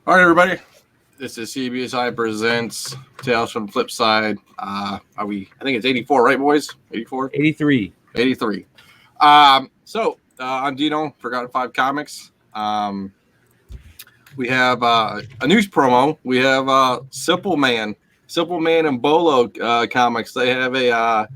All right, everybody. This is CBSI presents Tales from Flipside. I think it's 84, right, boys? 84? 83. 83. I'm Dino, Forgotten Five Comics. We have a news promo. We have Simple Man and Bolo Comics. They have a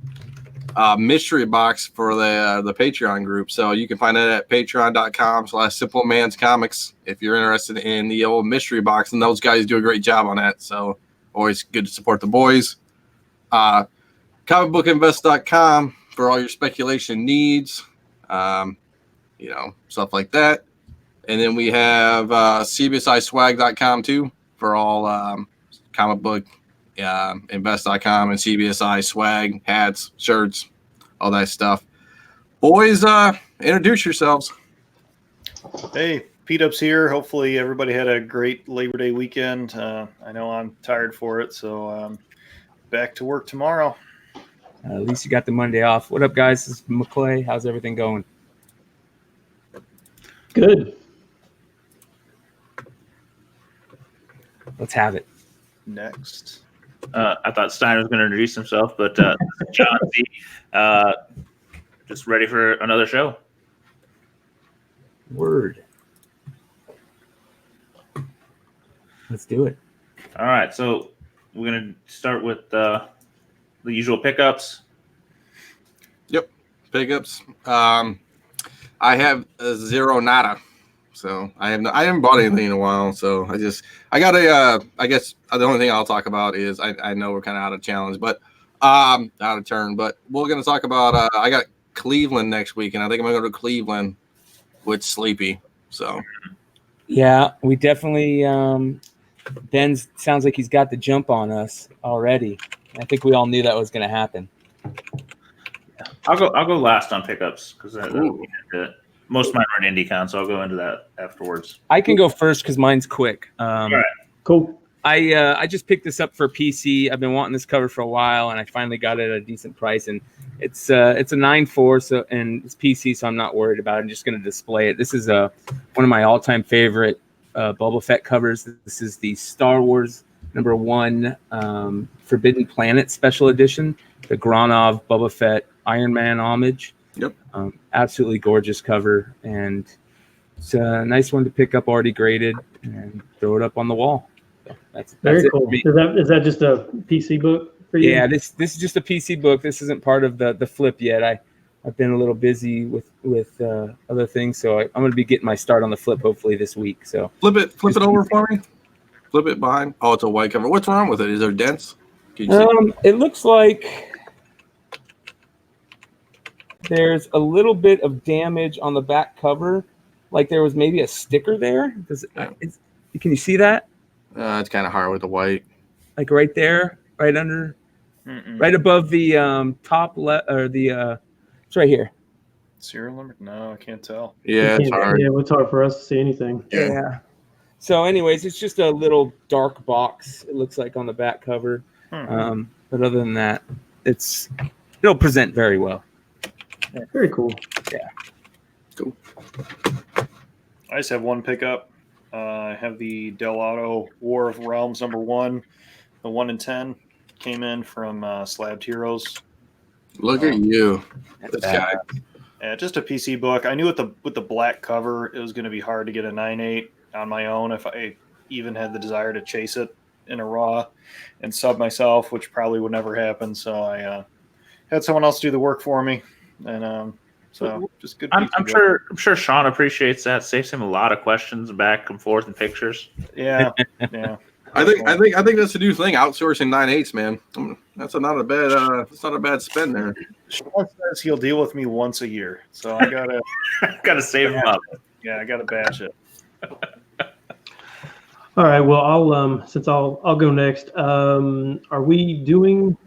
mystery box for the Patreon group. So you can find that at patreon.com/SimpleMansComics if you're interested in the old mystery box. And those guys do a great job on that. So always good to support the boys. Comicbookinvest.com for all your speculation needs, stuff like that. And then we have CBSISwag.com too for all comic book invest.com and CBSI swag, hats, shirts, all that stuff. Boys, introduce yourselves. Hey, Pete Ups here. Hopefully everybody had a great Labor Day weekend. I know I'm tired for it, so back to work tomorrow. At least you got the Monday off. What up, guys? This is McClay. How's everything going? Good. Let's have it. Next. I thought Stein was going to introduce himself, but John Z. Just ready for another show. Word. Let's do it. All right, so we're going to start with the usual pickups. Yep, pickups. I have zero nada. So I haven't bought anything in a while. So I got I guess the only thing I'll talk about is I know we're kind of out of challenge, but out of turn. But we're gonna talk about I got Cleveland next week, and I think I'm gonna go to Cleveland with Sleepy. So yeah, we definitely. Ben sounds like he's got the jump on us already. I think we all knew that was gonna happen. I'll go last on pickups because most of mine are in IndieCon, so I'll go into that afterwards. I can go first because mine's quick. All right. Cool. I just picked this up for PC. I've been wanting this cover for a while, and I finally got it at a decent price. And it's a 9.4, and it's PC, so I'm not worried about it. I'm just going to display it. This is one of my all-time favorite Boba Fett covers. This is the Star Wars #1 Forbidden Planet Special Edition, the Granov Boba Fett Iron Man homage. Yep. Absolutely gorgeous cover, and it's a nice one to pick up already graded and throw it up on the wall. So that's Very it cool. for me. Is that just a PC book for you? Yeah, this is just a PC book. This isn't part of the flip yet. I've been a little busy with other things, so I'm going to be getting my start on the flip hopefully this week. So flip it over for me. Flip it behind. Oh, it's a white cover. What's wrong with it? Is there dents? Can you see? It looks like there's a little bit of damage on the back cover, like there was maybe a sticker there. Can you see that? It's kind of hard with the white. Like right there, right under, right above the top left, or the it's right here. Serial number? No, I can't tell. Yeah, it's hard. Yeah, it's hard for us to see anything. Yeah. So, anyways, it's just a little dark box. It looks like on the back cover, but other than that, it'll present very well. Yeah, very cool. Yeah. Cool. I just have one pickup. I have the Del Auto War of Realms #1. The 1 in 10 came in from Slabbed Heroes. Look at you. This guy. Yeah, just a PC book. I knew with the black cover, it was going to be hard to get a 9.8 on my own if I even had the desire to chase it in a raw and sub myself, which probably would never happen. So I had someone else do the work for me, and so just good. I'm sure Sean appreciates that. Saves him a lot of questions back and forth and pictures. Yeah, yeah. I think that's the new thing. Outsourcing 9.8s, man. That's not a bad spend there. Sean says he'll deal with me once a year, so I gotta save him up. Yeah, I gotta batch it. All right. Well, I'll go next. Are we doing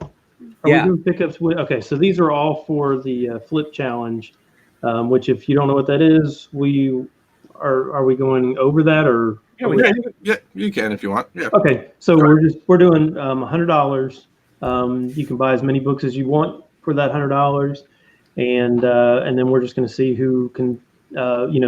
pickups with? Okay, so these are all for the flip challenge, which if you don't know what that is, are we going over that or? Yeah, you can if you want. Yeah. Okay, so we're doing $100. You can buy as many books as you want for that $100, and then we're just going to see who can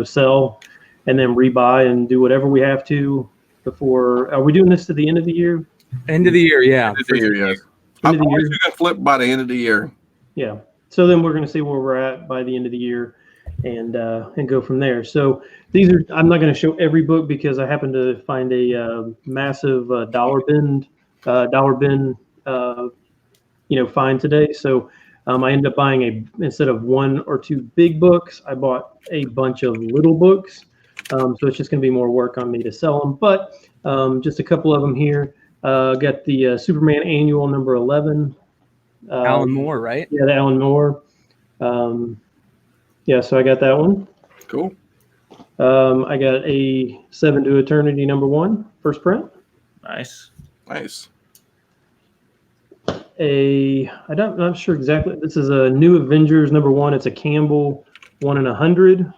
sell and then rebuy and do whatever we have to before. Are we doing this to the end of the year? End of the year, yeah. End of the year, yes. End of the year. You can flip by the end of the year. Yeah. So then we're going to see where we're at by the end of the year, and go from there. So these are. I'm not going to show every book because I happen to find a massive dollar bin find today. So I ended up buying instead of one or two big books, I bought a bunch of little books. So it's just going to be more work on me to sell them, but just a couple of them here. Got the Superman Annual number 11. Alan Moore, right? Yeah, the Alan Moore. Yeah, so I got that one. Cool. I got a 7 to Eternity number 1, first print. Nice. Nice. I'm not sure exactly. This is a New Avengers number 1. It's a Campbell 1 in 100.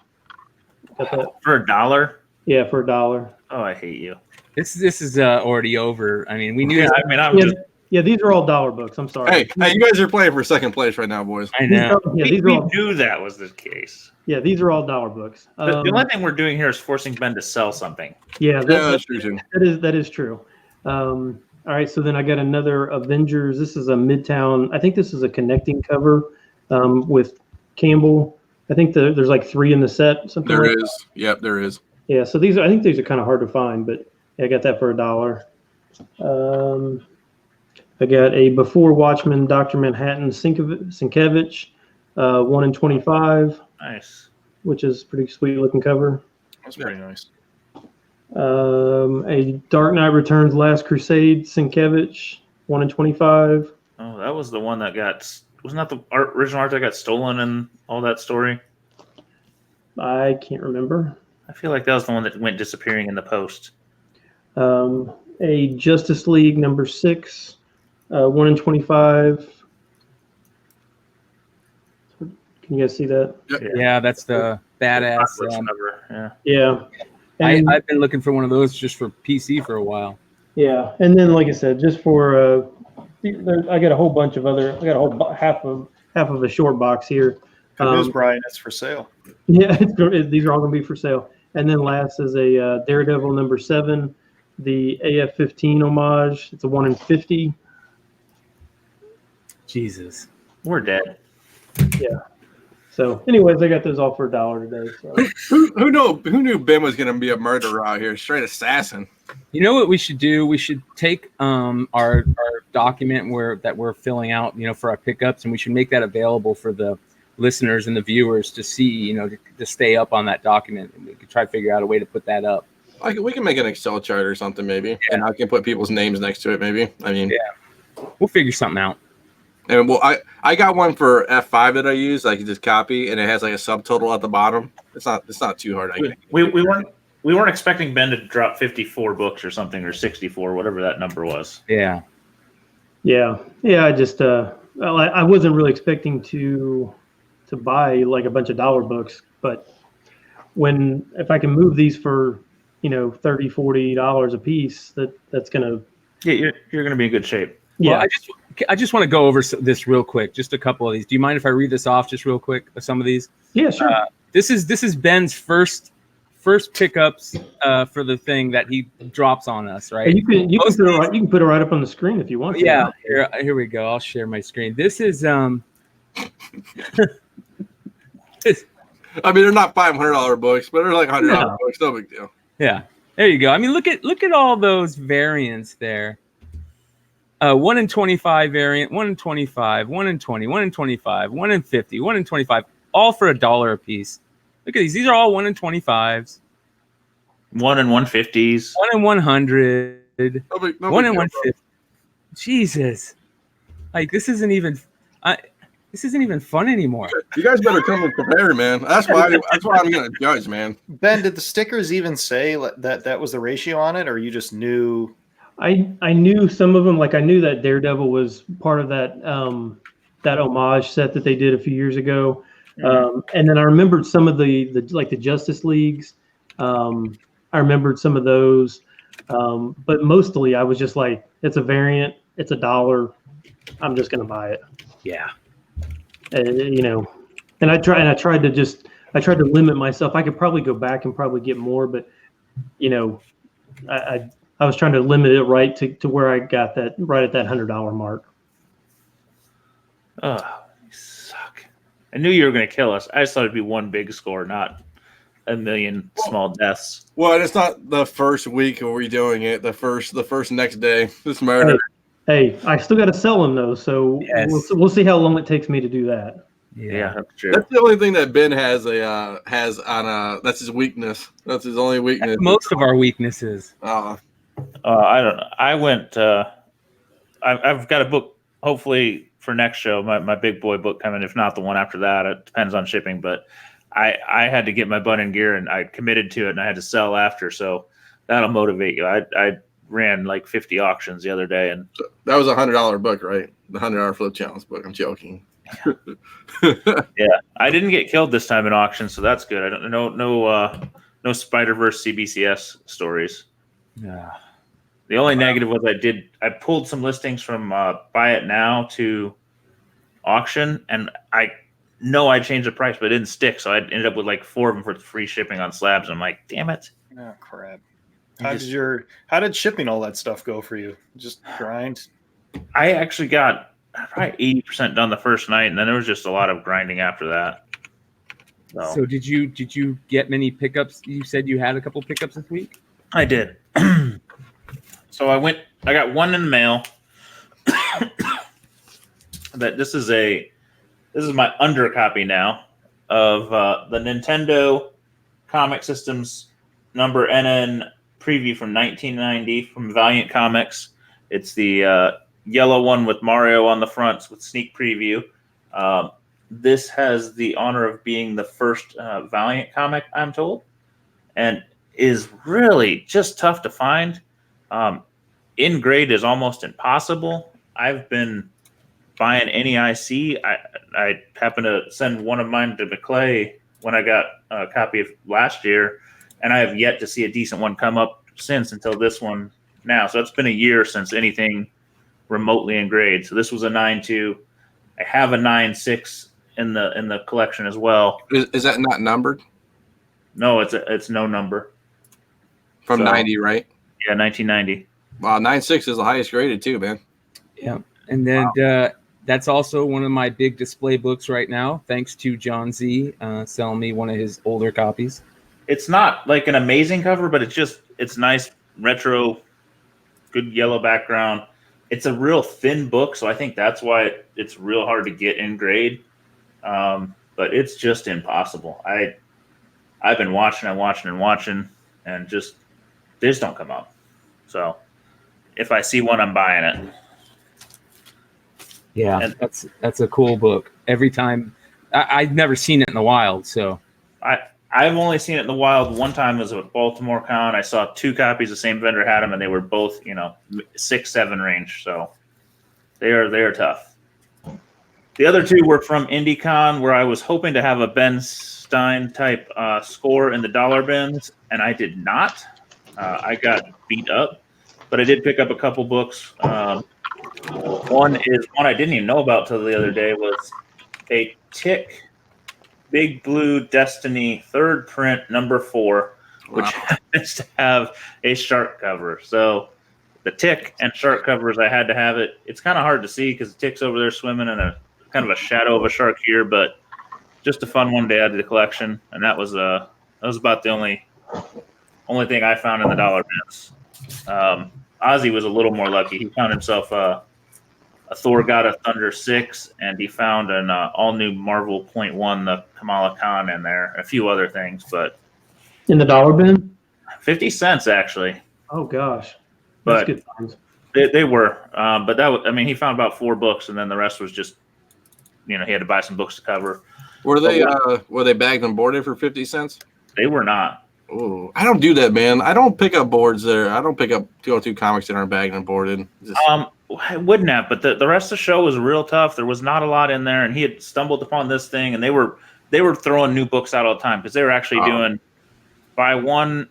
Got that. For $1? Yeah, for $1. Oh, I hate you. This is already over. I mean, we knew. Yeah, I mean, I'm just. Yeah, these are all dollar books. I'm sorry. Hey, you guys are playing for second place right now, boys. I know. These We are all, knew that was the case. yeah, these are all dollar books. The only thing we're doing here is forcing Ben to sell something. Yeah, That's true too. that is true. All right, so then I got another Avengers. This is a Midtown. I think this is a connecting cover with Campbell. I think there's like 3 in the set. Something There like is. that. Yep, there is. Yeah, so I think these are kind of hard to find, but yeah, I got that for $1. I got a Before Watchmen Dr. Manhattan Sienkiewicz 1 in 25, Nice. which is pretty sweet looking cover. That's pretty nice. A Dark Knight Returns Last Crusade Sienkiewicz 1 in 25. Oh, that was the one that wasn't that the original art that got stolen and all that story? I can't remember. I feel like that was the one that went disappearing in the post. A Justice League number 6 1 in 25. Can you guys see that? Yeah, that's the badass. Yeah. Yeah. And, I've been looking for one of those just for PC for a while. yeah, and then like I said, just for I got a whole bunch of other. I got a whole half of a short box here. Good news, Brian. It's for sale. Yeah, these are all going to be for sale. And then last is a Daredevil number 7, the AF-15 homage. It's a 1 in 50. Jesus. We're dead. Yeah. So, anyways, I got those all for $1 today. So. Who knew Ben was going to be a murderer out here? Straight assassin. You know what we should do? We should take our document that we're filling out, for our pickups, and we should make that available for the listeners and the viewers to see, to stay up on that document. And we could try to figure out a way to put that up. We can make an Excel chart or something, maybe, and I can put people's names next to it, maybe. I mean, yeah, we'll figure something out. And I got one for F5 that I use. I can just copy, and it has like a subtotal at the bottom. It's not too hard. We weren't expecting Ben to drop 54 books or something, or 64, whatever that number was. Yeah. I just I wasn't really expecting to buy like a bunch of dollar books, but if I can move these for $30-$40 a piece, that's gonna you're gonna be in good shape. Yeah. Well, I just want to go over this real quick, just a couple of these. Do you mind if I read this off just real quick? Some of these. Yeah, sure. This is Ben's first pickups for the thing that he drops on us, right? You can put it right up on the screen if you want to. Yeah, here we go. I'll share my screen. This is I mean, they're not $500 books, but they're like $100 books. No big deal. Yeah, there you go. I mean, look at all those variants there. 1 in 25 variant, 1 in 25, 1 in 20, 1 in 25, 1 in 50, 1 in 25, all for $1 a piece. Look at these. These are all 1 in 25s. 1 in 150s. 1 in 100. No 1 in deal, 150. Jesus. Like, this isn't even fun anymore. You guys better come and prepare, man. That's why I'm going to judge, man. Ben, did the stickers even say that was the ratio on it, or you just knew? I knew some of them. Like I knew that Daredevil was part of that that homage set that they did a few years ago, and then I remembered some of the Justice Leagues. I remembered some of those, but mostly I was just like, it's a variant, it's $1. I'm just gonna buy it. Yeah. And I tried to limit myself. I could probably go back and probably get more, but I was trying to limit it right to where I got that right at that $100 mark. Oh, you suck. I knew you were going to kill us. I just thought it'd be one big score, not a million small deaths. Well, and it's not the first week of redoing it. The first next day. This murder. Hey, I still got to sell them though, so Yes. we'll see how long it takes me to do that. Yeah, that's true. That's the only thing that Ben has that's his weakness. That's his only weakness. Most of our weaknesses. I don't know. I went. I've got a book. Hopefully for next show, my big boy book coming. If not the one after that, it depends on shipping. But I had to get my butt in gear, and I committed to it, and I had to sell after. So that'll motivate you. I ran like 50 auctions the other day, and that was $100 book, right? The $100 flip challenge book. I'm joking. Yeah, I didn't get killed this time in auction, so that's good. I don't no Spider-Verse CBCS stories. Yeah. The only negative was I pulled some listings from buy it now to auction, and I know I changed the price, but it didn't stick, so I ended up with like 4 of them for free shipping on slabs. I'm like, damn it. Oh crap. How did shipping all that stuff go for you? Just grind? I actually got probably 80% done the first night, and then there was just a lot of grinding after that. So did you get many pickups? You said you had a couple pickups this week? I did. So I got one in the mail. That this is my undercopy now of the Nintendo Comic Systems number NN preview from 1990 from Valiant Comics. It's the yellow one with Mario on the front with sneak preview. This has the honor of being the first Valiant comic, I'm told, and is really just tough to find. In grade is almost impossible. I've been buying any I see. I happened to send one of mine to McClay when I got a copy of last year, and I have yet to see a decent one come up since until this one now. So it's been a year since anything remotely in grade. So this was a 9.2. I have a 9.6 in the collection as well. Is that not numbered? No, it's no number. From 90, right? Yeah, 1990. Wow, 9.6 is the highest graded too, man. Yeah. And then that's also one of my big display books right now, thanks to John Z selling me one of his older copies. It's not like an amazing cover, but it's nice, retro, good yellow background. It's a real thin book, so I think that's why it's real hard to get in grade. But it's just impossible. I've been watching, and just they just don't come up. So if I see one, I'm buying it. Yeah, And that's a cool book. Every time, I've never seen it in the wild, so I've only seen it in the wild one time. It was at Baltimore Con. I saw 2 copies. The same vendor had them, and they were both 6-7 range. So they are tough. The other 2 were from IndieCon, where I was hoping to have a Ben Stein type score in the dollar bins, and I did not. I got beat up, but I did pick up a couple books. One I didn't even know about till the other day was a Tick Big Blue Destiny 3rd print number 4, which happens to have a shark cover. So the Tick and shark covers, I had to have it. It's kind of hard to see because the Tick's over there swimming in a kind of a shadow of a shark here, but just a fun one to add to the collection. And that was about the only thing I found in the dollar bins. Ozzy was a little more lucky. He found himself a Thor God of Thunder 6, and he found an all-new Marvel .1, the Kamala Khan in there, a few other things, but In the dollar bin? 50 cents actually. Oh gosh, But that's good times. they were. But he found about 4 books, and then the rest was just, he had to buy some books to cover. Were they bagged and boarded for 50 cents? They were not. Oh, I don't do that, man. I don't pick up boards there. I don't pick up go-to comics that aren't bagged and boarded. I wouldn't have, but the rest of the show was real tough. There was not a lot in there, and he had stumbled upon this thing, and they were throwing new books out all the time because they were actually doing buy one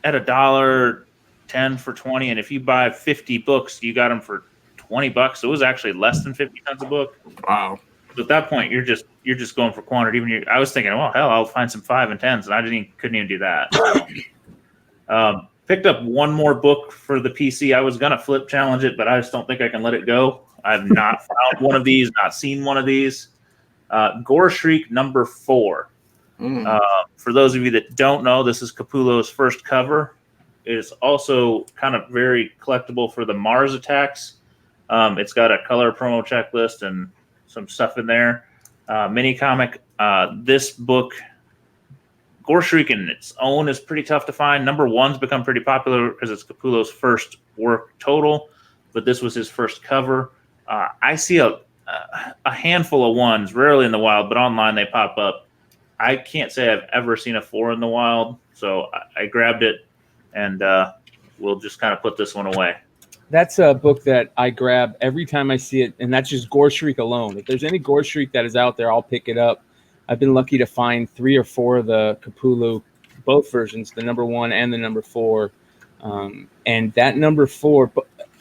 at $1.10 for 20, and if you buy 50 books, you got them for $20. So it was actually less than 50 cents a book. Wow. So at that point, you're just going for quantity. I was thinking, well, hell, I'll find some 5 and 10s, and I couldn't even do that. Picked up one more book for the PC. I was gonna flip challenge it, but I just don't think I can let it go. I've not found one of these, not seen one of these. Gore Shriek number 4. For those of you that don't know, this is Capullo's first cover. It is also kind of very collectible for the Mars attacks. It's got a color promo checklist and some stuff in there. Mini comic. This book, Gore Shriek in its own, is pretty tough to find. Number 1's become pretty popular because it's Capullo's first work total, but this was his first cover. I see a handful of 1s, rarely in the wild, but online they pop up. I can't say I've ever seen a 4 in the wild, so I grabbed it, and we'll just kind of put this one away. That's a book that I grab every time I see it, and that's just Gore Shriek alone. If there's any Gore Shriek that is out there, I'll pick it up. I've been lucky to find 3 or 4 of the Capullo, both versions, the number 1 and the number 4. And that number 4,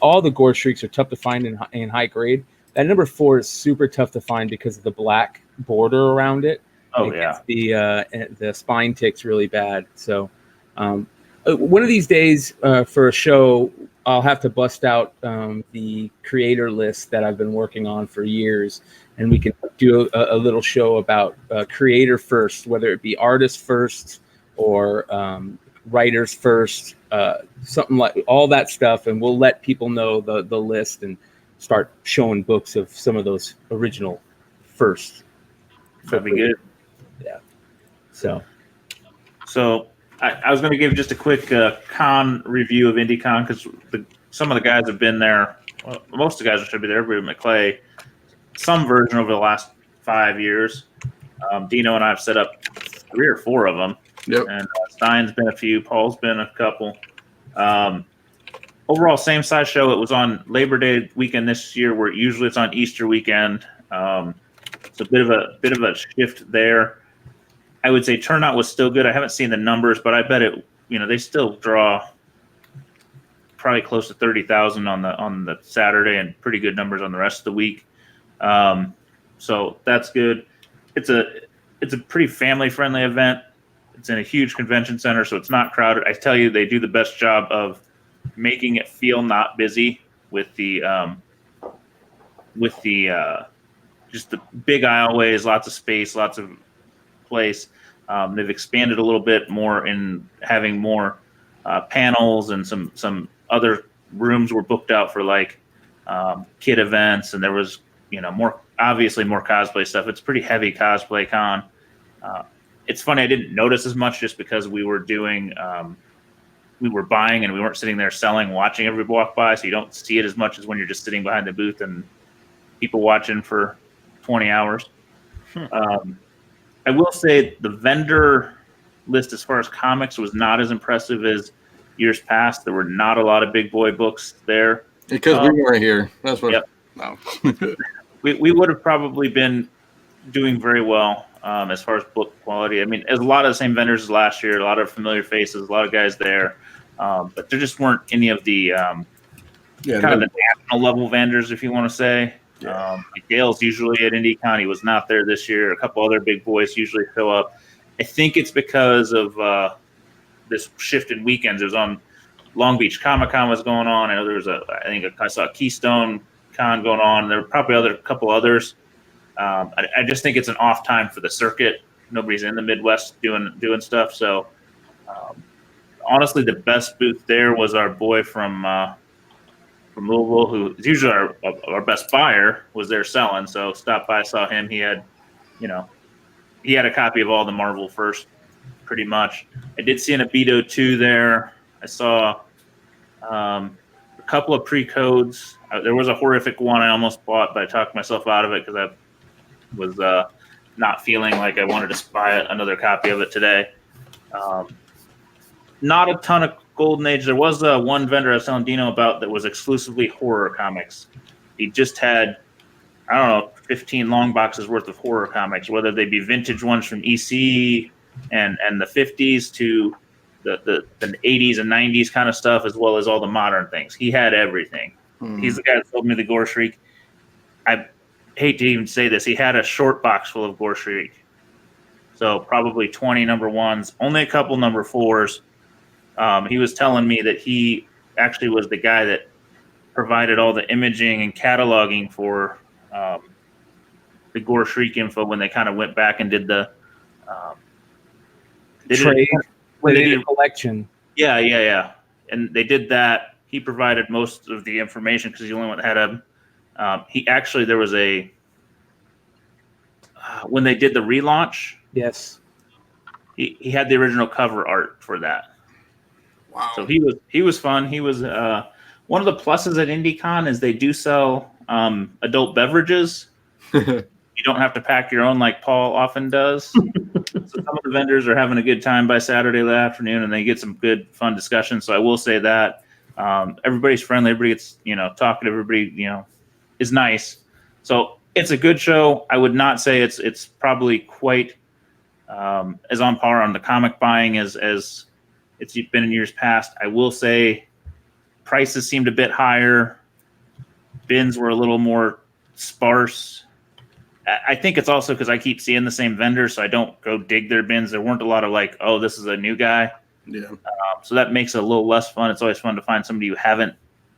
all the Gore Shrieks are tough to find in high grade. That number 4 is super tough to find because of the black border around it. Oh, The spine ticks really bad. So one of these days for a show, I'll have to bust out the creator list that I've been working on for years, and we can do a little show about creator first, whether it be artist first or writers first, something like all that stuff, and we'll let people know the list and start showing books of some of those original first. That'd be good. Yeah. So I was going to give just a quick con review of IndieCon because some of the guys have been there. Well, most of the guys should be there. Everybody McClay, some version over the last 5 years. Dino and I have set up 3 or 4 of them. Yep. And Stein's been a few. Paul's been a couple. Overall, same size show. It was on Labor Day weekend this year, where usually it's on Easter weekend. It's a bit of a shift there. I would say turnout was still good. I haven't seen the numbers, but I bet it. They still draw probably close to 30,000 on the Saturday, and pretty good numbers on the rest of the week. So that's good. It's a pretty family friendly event. It's in a huge convention center, so it's not crowded. I tell you, they do the best job of making it feel not busy with the just the big aisleways, lots of space, lots of place. They've expanded a little bit more in having more panels, and some other rooms were booked out for like kid events, and there was more cosplay stuff. It's pretty heavy cosplay con. It's funny, I didn't notice as much just because we were doing we were buying and we weren't sitting there selling, watching everybody walk by, so you don't see it as much as when you're just sitting behind the booth and people watching for 20 hours. I will say the vendor list as far as comics was not as impressive as years past. There were not a lot of big boy books there. Because we weren't here. That's what. Yep. No. we would have probably been doing very well as far as book quality. I mean, as a lot of the same vendors as last year, a lot of familiar faces, a lot of guys there. But there just weren't any of the of the national level vendors, if you want to say. Yeah. Dale's usually at IndieCon. He was not there this year. A couple other big boys usually show up. I think it's because of this shift in weekends. It was on Long Beach Comic Con was going on. I know there was I saw Keystone Con going on. There were probably a couple others. I just think it's an off time for the circuit. Nobody's in the Midwest doing stuff. So honestly, the best booth there was our boy from Louisville, who is usually our best buyer, was there selling. So stopped by, saw him. He had, he had a copy of all the Marvel first, pretty much. I did see an Abito 2 there. I saw a couple of pre-codes. There was a horrific one I almost bought, but I talked myself out of it because I was not feeling like I wanted to buy another copy of it today. Not a ton of Golden Age. There was one vendor I was telling Dino about that was exclusively horror comics. He just had, 15 long boxes worth of horror comics, whether they be vintage ones from EC and the 50s to the 80s and 90s kind of stuff, as well as all the modern things. He had everything. He's the guy that sold me the Gore Shriek. I hate to even say this. He had a short box full of Gore Shriek. So probably 20 number 1s, only a couple number 4s. He was telling me that he actually was the guy that provided all the imaging and cataloging for the Gore Shriek info when they kind of went back and did the Trade. when They they did did a collection. yeah, and they did that. He provided most of the information because he's the only one that had a. He actually there was a when they did the relaunch. Yes. He had the original cover art for that. Wow. So he was fun. He was one of the pluses at IndieCon is they do sell adult beverages. You don't have to pack your own like Paul often does. So some of the vendors are having a good time by Saturday afternoon, and they get some good fun discussions. So I will say that everybody's friendly. Everybody gets talking to everybody. Is nice. So it's a good show. I would not say it's probably quite as on par on the comic buying as it's been in years past. I will say prices seemed a bit higher. Bins were a little more sparse. I think it's also because I keep seeing the same vendors, so I don't go dig their bins. There weren't a lot of like, oh, this is a new guy. Yeah. So that makes it a little less fun. It's always fun to find somebody you haven't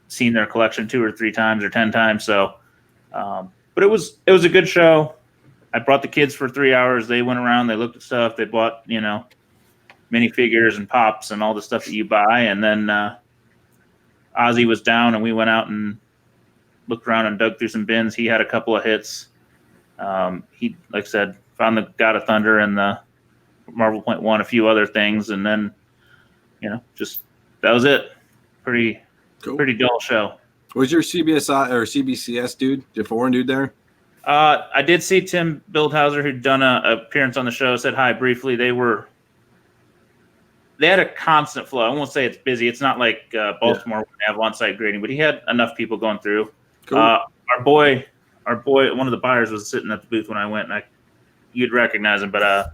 seen their collection 2 or 3 times or 10 times. So, but it was a good show. I brought the kids for 3 hours. They went around, they looked at stuff, they bought, minifigures and pops and all the stuff that you buy. And then Ozzy was down and we went out and looked around and dug through some bins. He had a couple of hits. He, like I said, found the God of Thunder and the Marvel Point One, a few other things. And then, just that was it. Pretty dull show. Was your CBSI or CBCS dude, the foreign dude there? I did see Tim Bildhauser, who'd done an appearance on the show, said hi briefly. They had a constant flow. I won't say it's busy. It's not like Baltimore when they have on-site grading, but he had enough people going through. Cool. Our boy, one of the buyers was sitting at the booth when I went, and you'd recognize him, but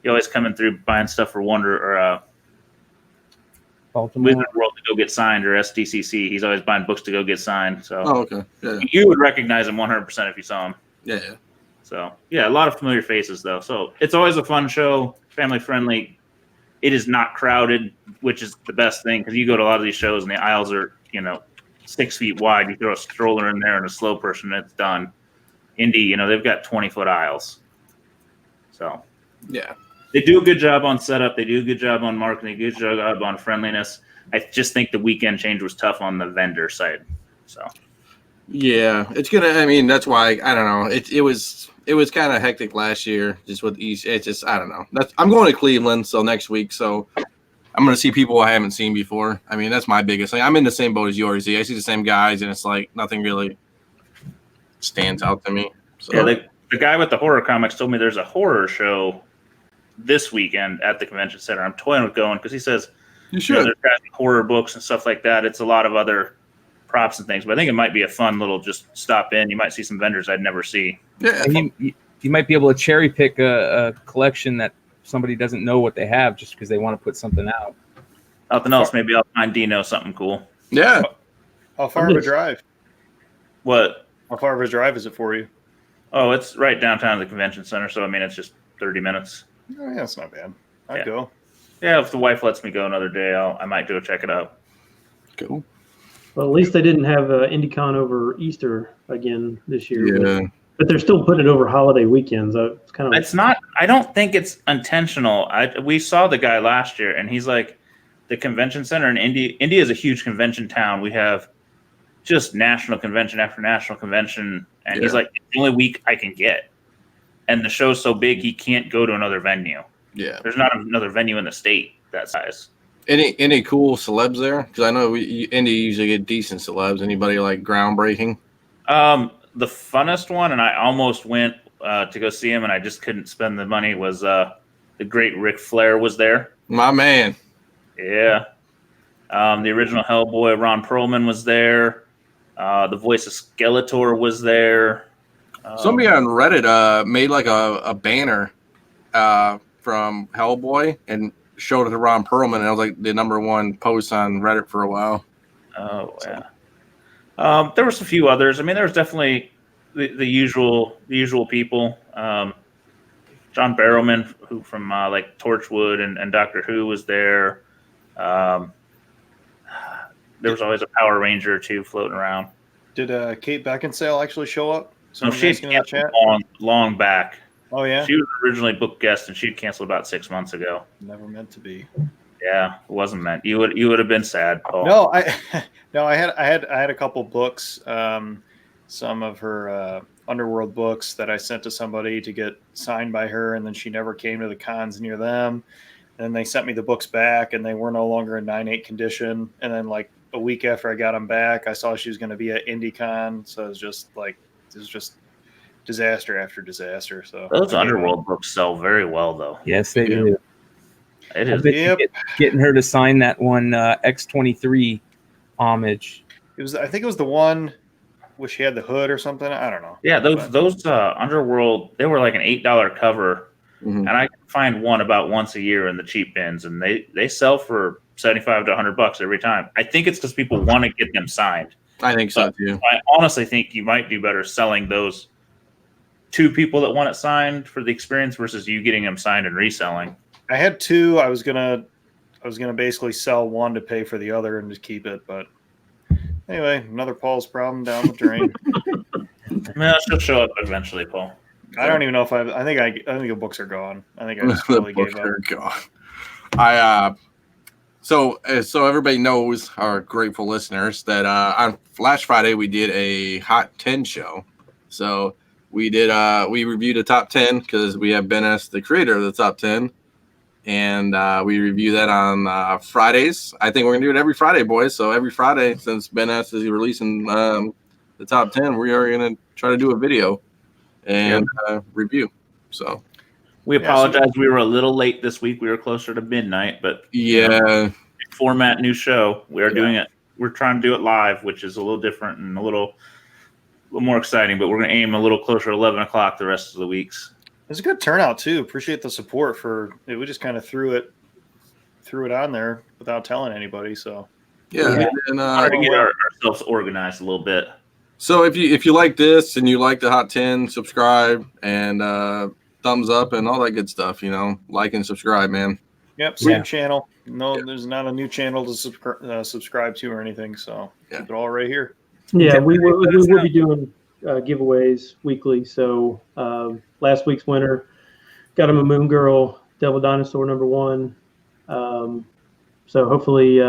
he always coming through buying stuff for Wonder or Baltimore. Wizard World to go get signed or SDCC. He's always buying books to go get signed. So okay. Yeah. You would recognize him 100% if you saw him. Yeah. So yeah, a lot of familiar faces though. So it's always a fun show, family friendly. It is not crowded, which is the best thing because you go to a lot of these shows and the aisles are 6 feet wide. You throw a stroller in there and a slow person, and it's done. Indy, they've got 20-foot aisles. So Yeah. they do a good job on setup. They do a good job on marketing, good job on friendliness. I just think the weekend change was tough on the vendor side. So Yeah, it's gonna. I mean, that's why I don't know. It was kind of hectic last year, just with East. It's just I don't know. I'm going to Cleveland so next week, so I'm gonna see people I haven't seen before. I mean, that's my biggest thing. I'm in the same boat as yours. I see the same guys, and it's like nothing really stands out to me. So yeah, the guy with the horror comics told me there's a horror show this weekend at the convention center. I'm toying with going because he says you should. there's horror books and stuff like that. It's a lot of other props and things, but I think it might be a fun little just stop in. You might see some vendors I'd never see. Yeah, And you might be able to cherry pick a collection that somebody doesn't know what they have just because they want to put something out. Nothing else. Maybe I'll find Dino something cool. yeah. How far of a drive? What? How far of a drive is it for you? Oh, it's right downtown at the convention center. So, I mean, it's just 30 minutes. Oh, yeah, that's not bad. I'd Yeah. go. Yeah, if the wife lets me go another day, I might go check it out. Cool. Well, at least they didn't have IndyCon over Easter again this year. Yeah. But they're still putting it over holiday weekends. It's kind of It's not. I don't think it's intentional. We saw the guy last year, and he's like, the convention center in Indy. Indy is a huge convention town. We have just national convention after national convention, and he's like, it's the only week I can get. And the show's so big, he can't go to another venue. Yeah. There's not another venue in the state that size. Any cool celebs there? Because I know Indy usually get decent celebs. Anybody like groundbreaking? The funnest one, and I almost went to go see him, and I just couldn't spend the money, was the great Ric Flair was there. My man. Yeah. The original Hellboy, Ron Perlman, was there. The voice of Skeletor was there. Somebody on Reddit made like a banner from Hellboy and showed it to Ron Perlman, and it was like the #1 post on Reddit for a while. Oh, yeah. There was a few others. I mean, there was definitely the usual people. John Barrowman, who from like Torchwood and Doctor Who, was there. There was always a Power Ranger or two floating around. Did Kate Beckinsale actually show up? No, she had asking in the canceled chat. long back. Oh yeah, She was originally booked guest, and she'd canceled about 6 months ago. never meant to be. Yeah, it wasn't meant. You would have been sad, Paul. No, I had a couple books, some of her Underworld books that I sent to somebody to get signed by her, and then she never came to the cons near them. And they sent me the books back, and they were no longer in 9.8 condition. And then like a week after I got them back, I saw she was going to be at IndieCon, so it was just disaster after disaster. So Those Underworld books sell very well, though. Yes, they do. It I is. bet you getting her to sign that one X-23 homage. I think it was the one where she had the hood or something. I don't know. Yeah, those Underworld, they were like an $8 cover. Mhm. And I can find one about once a year in the cheap bins, and they sell for $75 to $100 every time. I think it's because people want to get them signed. I think so too. I honestly think you might do better selling those to people that want it signed for the experience versus you getting them signed and reselling. I had two. I was gonna basically sell one to pay for the other and just keep it. But anyway, another Paul's problem down the drain. Man, she'll show up eventually, Paul. I don't even know if I think the books are gone. I think I just totally gave up. So everybody knows, our grateful listeners, that on last Friday we did a Hot 10 show. So we reviewed a top 10 because we have Ben S, the creator of the top 10, and we review that on Fridays. I think we're gonna do it every Friday, boys. So every Friday, since Ben S is releasing the top 10, we are gonna try to do a video and review. So we apologize. We were a little late this week. We were closer to midnight, but yeah, format, new show. We are doing it. We're trying to do it live, which is a little different and a little more exciting. But we're going to aim a little closer to 11 o'clock the rest of the weeks. It's a good turnout too. Appreciate the support we just kind of threw it on there without telling anybody. So and wanted to get ourselves organized a little bit. So if you like this and you like the Hot 10, subscribe and thumbs up and all that good stuff. Like and subscribe, man. Yep, same channel. No, there's not a new channel to subscribe to or anything. So keep it all right here. Yeah, we will be doing giveaways weekly. So last week's winner got him a Moon Girl Devil Dinosaur #1. So hopefully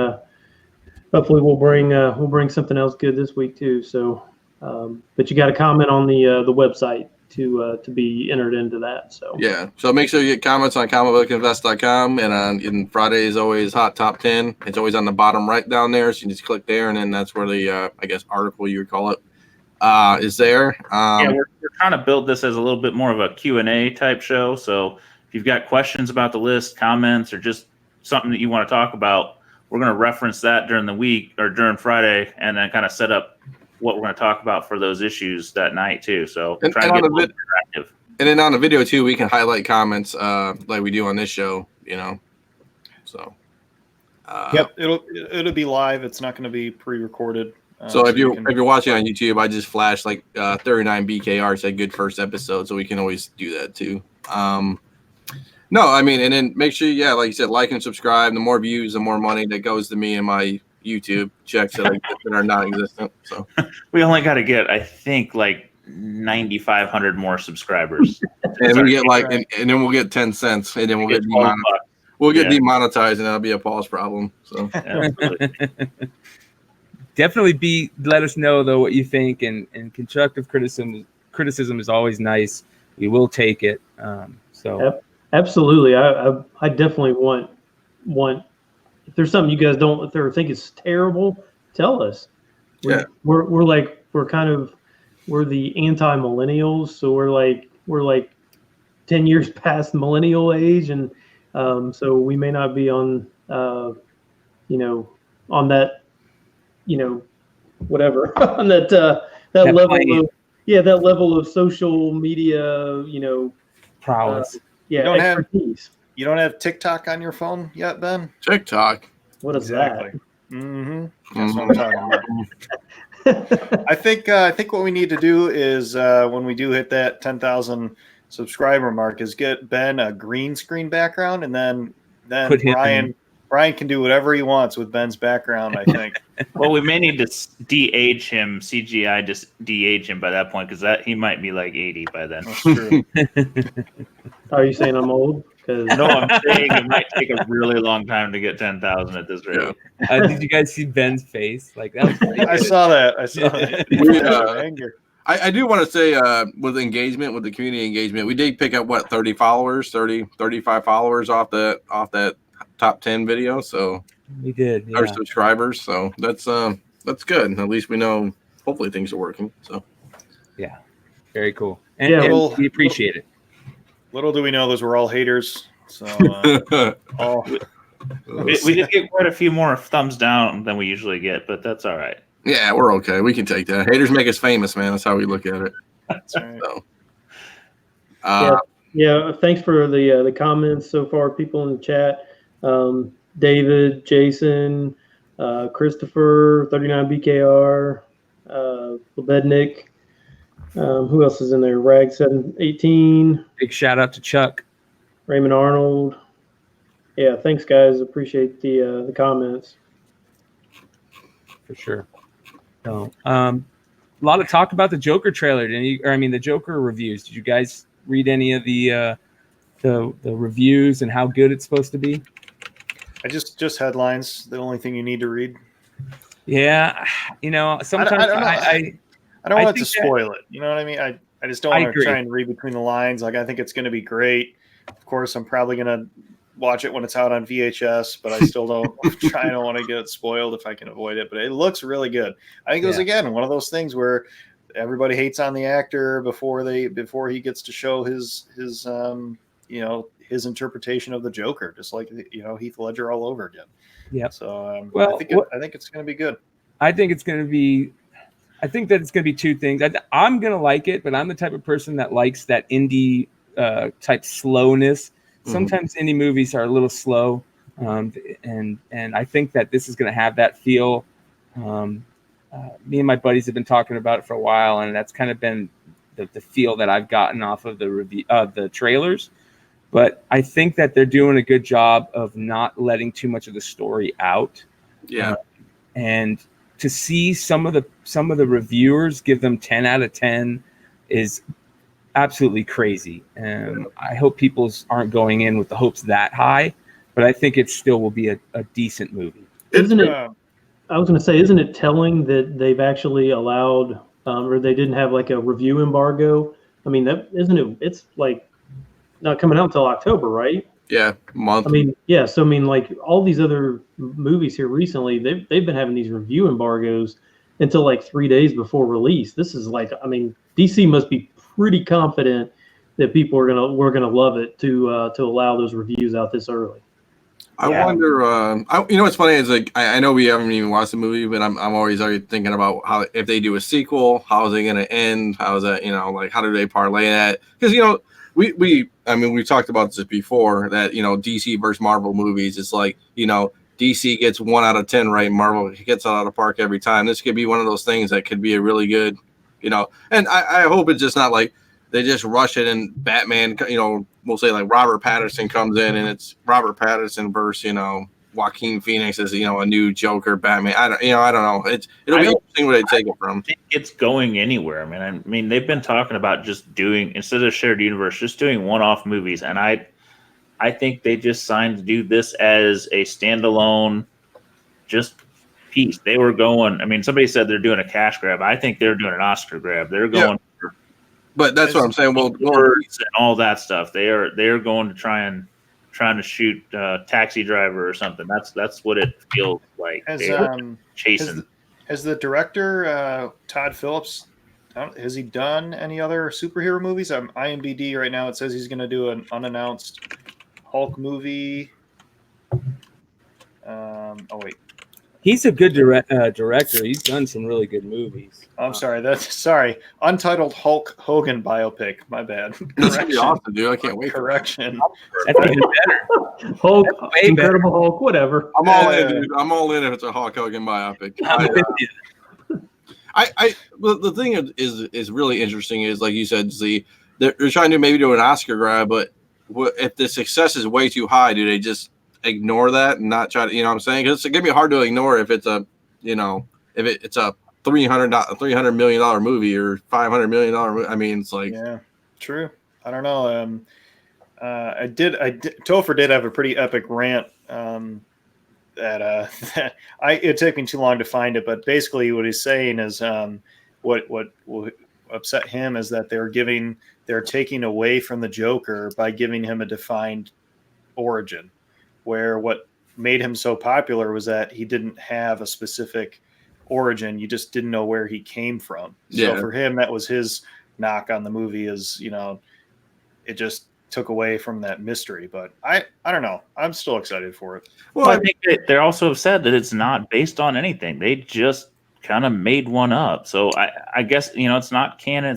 we'll bring something else good this week too. So. But you got to comment on the website to be entered into that. So make sure you get comments on comicbookinvest.com, and in Friday is always Hot Top 10. It's always on the bottom right down there, so you just click there, and then that's where the article you would call it is there. We're trying to build this as a little bit more of a Q&A type show. So if you've got questions about the list, comments, or just something that you want to talk about, we're going to reference that during the week or during Friday, and then kind of set up what we're going to talk about for those issues that night too. So try to get a little interactive. And then on the video too, we can highlight comments like we do on this show. So. Yep, it'll be live. It's not going to be pre-recorded. So if you're watching on YouTube, I just flashed like 39 BKR said good first episode, so we can always do that too. No, I mean, and then make sure, like you said, like and subscribe. The more views, the more money that goes to me and my YouTube checks that are non-existent. So we only got to get, I think, like 9,500 more subscribers, and we get and then we'll get 10 cents, and then we'll get demonetized. We'll get demonetized, and that'll be a Paul's problem. So definitely let us know though what you think, and constructive criticism is always nice. We will take it. Absolutely, I definitely want. If there's something you guys don't think is terrible, tell us. We're the anti-millennials, so we're like 10 years past millennial age, and so we may not be on on that whatever on that level of that level of social media prowess. You don't have TikTok on your phone yet, Ben? TikTok. What is that? Mm-hmm. That's what I'm talking about. I think what we need to do is when we do hit that 10,000 subscriber mark is get Ben a green screen background, and then Brian can do whatever he wants with Ben's background, I think. Well, we may need to de-age him, CGI just de-age him by that point, because that he might be like 80 by then. That's true. Are you saying I'm old? Because No, I'm saying it might take a really long time to get 10,000 at this rate. Did you guys see Ben's face? Like that was pretty I good. saw that. I saw that. We, Flash of anger. I do want to say with engagement, with the community engagement, we did pick up 30 followers, 35 followers off that top 10 video. So We did. our Yeah. subscribers. So that's good. At least we know hopefully things are working. So Very cool. And, Yeah, and well- we appreciate it. Little do we know those were all haters. So all We did get quite a few more thumbs down than we usually get, but that's all right. yeah, we're okay. We can take that. Haters make us famous, man. That's how we look at it. that's right. So yeah, thanks for the comments so far, people in the chat. David, Jason, Christopher, 39BKR, Lebednik. Who else is in there? Rag 718, Big shout out to Chuck. Raymond Arnold. Yeah, thanks guys. Appreciate the comments. For sure. So, a lot of talk about the Joker trailer. The Joker reviews. Did you guys read any of the reviews and how good it's supposed to be? I just headlines. The only thing you need to read. Yeah, sometimes I don't know. I don't I want it to think that- spoil it. You know what I mean? I just don't I want to agree. try and read between the lines. Like I think it's going to be great. Of course, I'm probably going to watch it when it's out on VHS, but I still don't want to get it spoiled if I can avoid it. But it looks really good. I think it was again one of those things where everybody hates on the actor before he gets to show his his interpretation of the Joker, just like Heath Ledger all over again. Yeah. So Well, I think it's going to be good. I think that it's going to be two things. I'm going to like it, but I'm the type of person that likes that indie type slowness. Sometimes indie movies are a little slow, and I think that this is going to have that feel. Me and my buddies have been talking about it for a while, and that's kind of been the feel that I've gotten off of the trailers. But I think that they're doing a good job of not letting too much of the story out. yeah. And to see some of the reviewers give them 10 out of 10 is absolutely crazy. I hope people aren't going in with the hopes that high, but I think it still will be a decent movie. Isn't it? I was going to say, isn't it telling that they've actually allowed, or they didn't have like a review embargo? I mean, it's like not coming out until October, right? Yeah, month. I mean, yeah. So I mean, like all these other movies here recently, they've been having these review embargoes until like 3 days before release. This is like, I mean, DC must be pretty confident that we're gonna love it to allow those reviews out this early. I wonder. What's funny is like I know we haven't even watched the movie, but I'm always thinking about how if they do a sequel, how is it going to end? How is that? Like how do they parlay that? Because we've talked about this before that DC versus Marvel movies. It's like DC gets 1 out of 10 right, Marvel gets out of the park every time. This could be one of those things that could be a really good, And I hope it's just not like they just rush it and Batman, we'll say like Robert Pattinson comes in and it's Robert Pattinson versus, Joaquin Phoenix as, a new Joker Batman. I don't know. It'll be interesting where they take it from. I think it's going anywhere. I mean, they've been talking about just doing, instead of shared universe, just doing one-off movies. And I think they just signed to do this as a standalone just piece. They were going, somebody said they're doing a cash grab. I think they're doing an Oscar grab. They're going for But that's what I'm saying. Well, words and all that stuff. They're going to trying to shoot Taxi Driver or something. That's what it feels like. They're chasing. Has the director Todd Phillips, has he done any other superhero movies? I'm IMDb right now. It says he's going to do an unannounced Hulk movie. Wait. He's a good director. He's done some really good movies. I'm sorry. Untitled Hulk Hogan biopic. My bad. That's gonna be awesome, dude. I can't wait. Correction. That's even better. Hulk, way Incredible Hulk, whatever. I'm all in, dude. I'm all in if it's a Hulk Hogan biopic. The thing is really interesting is like you said, Z. They're trying to maybe do an Oscar grab, but if the success is way too high, do they just ignore that and not try to, you know what I'm saying? Because it's gonna be hard to ignore if it's a, you know, if it's a $300 million movie or $500 million movie. I mean, it's like, Yeah, true. I don't know. Topher did have a pretty epic rant that it took me too long to find it, but basically what he's saying is what upset him is that they're taking away from the Joker by giving him a defined origin, where what made him so popular was that he didn't have a specific origin. You just didn't know where he came from. So for him, that was his knock on the movie, is, you know, it just took away from that mystery. But I don't know. I'm still excited for it. Well, I think they also have said that it's not based on anything. They just kind of made one up. So I guess, you know, it's not canon.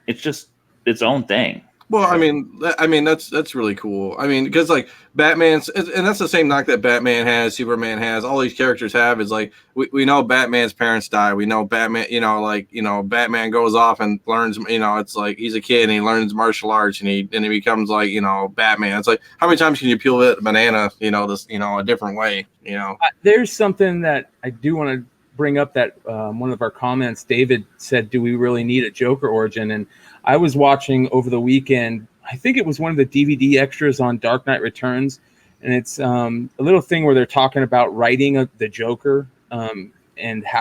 It's just its own thing. well, I mean, that's really cool. I mean, because like Batman's, and that's the same knock that Batman has, Superman has, all these characters have, is like we know Batman's parents die. We know Batman, you know, like, you know, Batman goes off and learns, you know, it's like he's a kid and he learns martial arts and he becomes like, you know, Batman. It's like, how many times can you peel that banana, you know, this, you know, a different way, you know? There's something that I do want to bring up that one of our comments, David said, do we really need a Joker origin? And I was watching over the weekend, I think it was one of the DVD extras on Dark Knight Returns, and it's a little thing where they're talking about writing the Joker and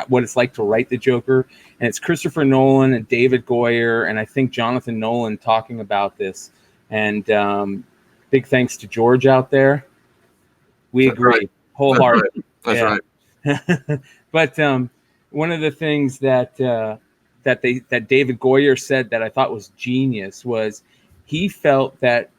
what it's like to write the Joker. And it's Christopher Nolan and David Goyer and I think Jonathan Nolan talking about this. And big thanks to George out there. We agree wholeheartedly. That's right. But one of the things that David Goyer said that I thought was genius was he felt that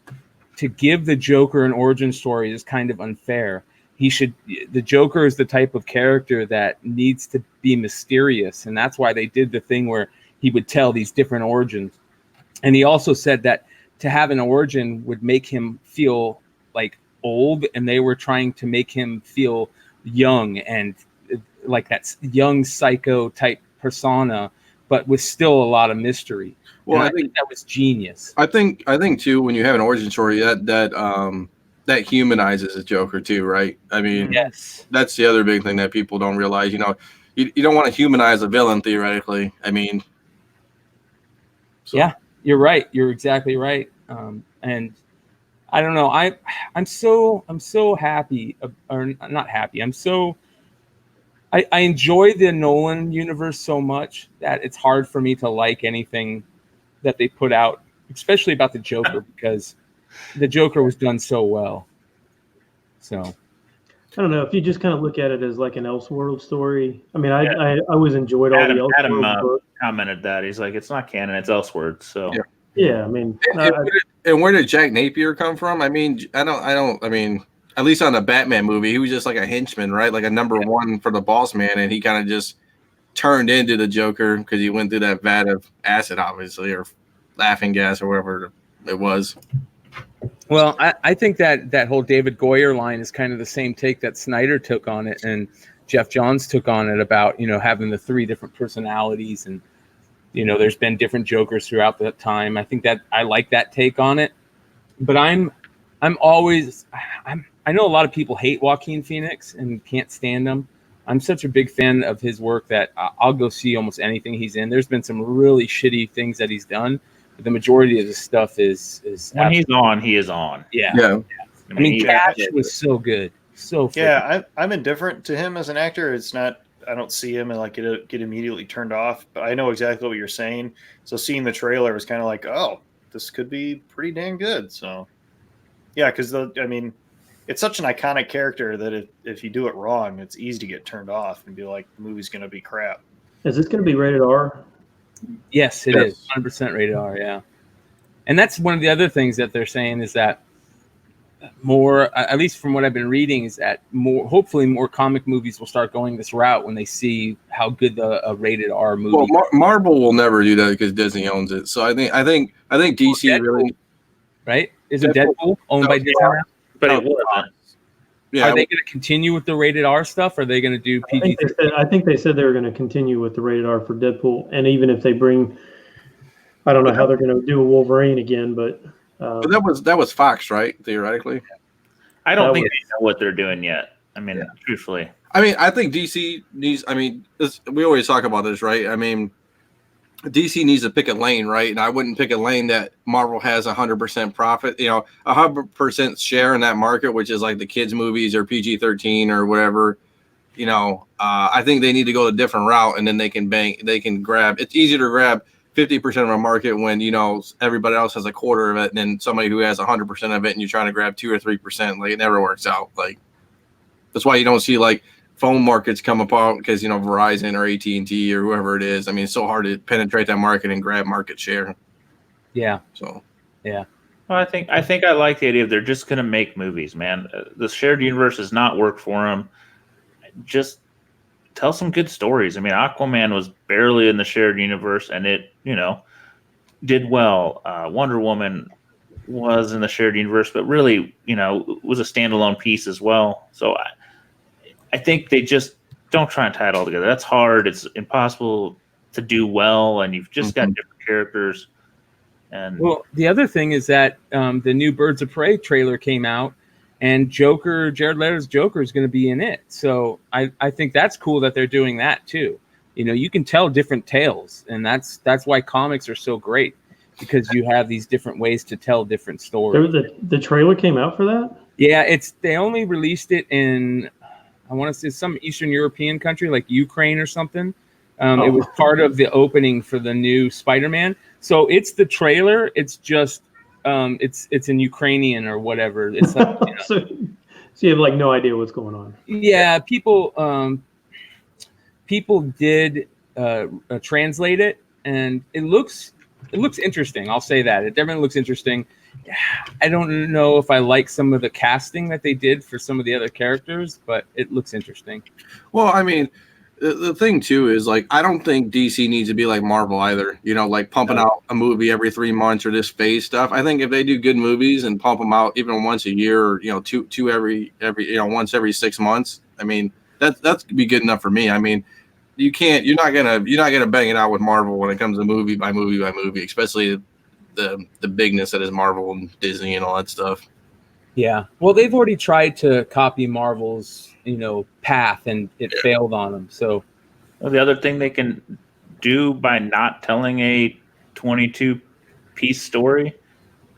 to give the Joker an origin story is kind of unfair. The Joker is the type of character that needs to be mysterious, and that's why they did the thing where he would tell these different origins. And he also said that to have an origin would make him feel like old, and they were trying to make him feel young and like that young psycho type persona, but with still a lot of mystery. Well, I think that was genius. I think too, when you have an origin story, that humanizes a Joker too, right? I mean, yes, that's the other big thing that people don't realize. You know, you don't want to humanize a villain theoretically. I mean, so. Yeah, you're right. You're exactly right. And I don't know. I'm so happy, or not happy. I enjoy the Nolan universe so much that it's hard for me to like anything that they put out, especially about the Joker, because the Joker was done so well. So I don't know, if you just kind of look at it as like an Elseworld story. I mean, I always enjoyed all the Elseworld books. Commented that he's like, it's not canon, it's Elseworld. So yeah, I mean, and where did Jack Napier come from? I mean, I mean, at least on the Batman movie, he was just like a henchman, right? Like a number one for the boss man, and he kind of just turned into the Joker because he went through that vat of acid, obviously, or laughing gas or whatever it was. Well, I think that whole David Goyer line is kind of the same take that Snyder took on it and Jeff Johns took on it about, you know, having the three different personalities, and, you know, there's been different Jokers throughout that time. I think that I like that take on it, but I know a lot of people hate Joaquin Phoenix and can't stand him. I'm such a big fan of his work that I'll go see almost anything he's in. There's been some really shitty things that he's done, but the majority of the stuff is when he's on, he is on. Yeah. I mean, Cash was so good. So I'm indifferent to him as an actor. It's not, I don't see him and like get immediately turned off, but I know exactly what you're saying. So seeing the trailer was kind of like, oh, this could be pretty dang good. So yeah, because I mean, it's such an iconic character that if you do it wrong, it's easy to get turned off and be like, the movie's going to be crap. Is this going to be rated R? Yes, it is 100% rated R. Yeah, and that's one of the other things that they're saying is that more, at least from what I've been reading, is that hopefully more comic movies will start going this route when they see how good a rated R movie. Well, Marvel will never do that because Disney owns it. So I think DC Deadpool, really, right? Isn't Deadpool owned by Disney? But it was. Yeah. Are they going to continue with the rated R stuff? Or are they going to do PG? I think they said they were going to continue with the rated R for Deadpool, and even if they bring, I don't know how they're going to do a Wolverine again, but that was Fox, right? Theoretically. I don't That think was- they know what they're doing yet. I mean, truthfully. I mean, I think DC needs. I mean, we always talk about this, right? I mean, DC needs to pick a lane, right? And I wouldn't pick a lane that Marvel has 100% profit, 100% share in that market, which is like the kids' movies or PG-13 or whatever. I think they need to go a different route, and then they can grab. It's easier to grab 50% of a market when everybody else has a quarter of it, than somebody who has 100% of it, and you're trying to grab 2 or 3%. Like, it never works out. Like, that's why you don't see like phone markets come apart, because Verizon or AT&T or whoever it is. I mean, it's so hard to penetrate that market and grab market share. Yeah. So Yeah. Well, I think I like the idea of they're just going to make movies, man. The shared universe has not worked for them. Just tell some good stories. I mean, Aquaman was barely in the shared universe, and it, did well. Wonder Woman was in the shared universe, but really, was a standalone piece as well. So I think they just don't try and tie it all together. That's hard. It's impossible to do well, and you've just got different characters. And Well, the other thing is that the new Birds of Prey trailer came out, and Jared Leto's Joker is going to be in it. So I think that's cool that they're doing that too. You can tell different tales, and that's why comics are so great, because you have these different ways to tell different stories. The trailer came out for that? Yeah, they only released it in, I want to say, some Eastern European country like Ukraine or something. It was part of the opening for the new Spider-Man. So it's the trailer. It's just it's in Ukrainian or whatever. It's like, so you have like no idea what's going on. yeah, people did translate it, and it looks interesting. I'll say that it definitely looks interesting. I don't know if I like some of the casting that they did for some of the other characters, but it looks interesting. Well, I mean, the thing too is, like, I don't think DC needs to be like Marvel either. Like pumping out a movie every 3 months or this phase stuff. I think if they do good movies and pump them out even once a year, or two every once every 6 months, I mean, that's be good enough for me. I mean, you're not gonna bang it out with Marvel when it comes to movie by movie by movie, especially the bigness that is Marvel and Disney and all that stuff. Yeah. Well, they've already tried to copy Marvel's, path, and it failed on them. So the other thing they can do by not telling a 22-piece story,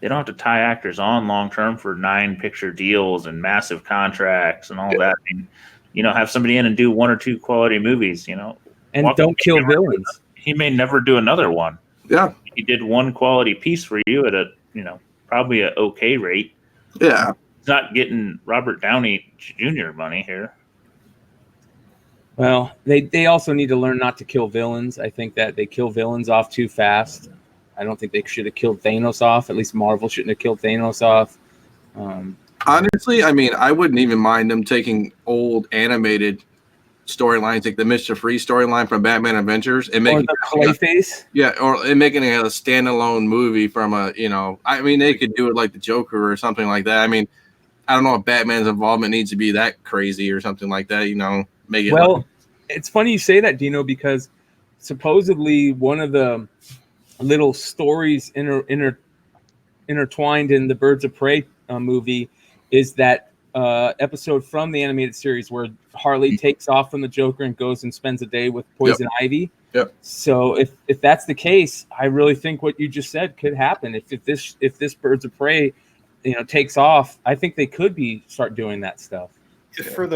they don't have to tie actors on long term for 9-picture deals and massive contracts and all that. I mean, have somebody in and do 1 or 2 quality movies, and don't kill villains. He may never do another one. Yeah. He did 1 quality piece for you at a, probably an okay rate. Yeah. He's not getting Robert Downey Jr. money here. Well, they also need to learn not to kill villains. I think that they kill villains off too fast. I don't think they should have killed Thanos off. At least Marvel shouldn't have killed Thanos off. Honestly, I mean, I wouldn't even mind them taking old animated storylines, like the Mr. Freeze storyline from Batman Adventures, and making the Clayface. or making it a standalone movie from I mean, they could do it like the Joker or something like that. I mean, I don't know if Batman's involvement needs to be that crazy or something like that. Make it. Well, it's funny you say that, Dino, because supposedly one of the little stories intertwined in the Birds of Prey movie is that episode from the animated series where Harley takes off from the Joker and goes and spends a day with Poison Ivy. Yep. So if that's the case, I really think what you just said could happen. If this Birds of Prey, takes off, I think they could start doing that stuff. For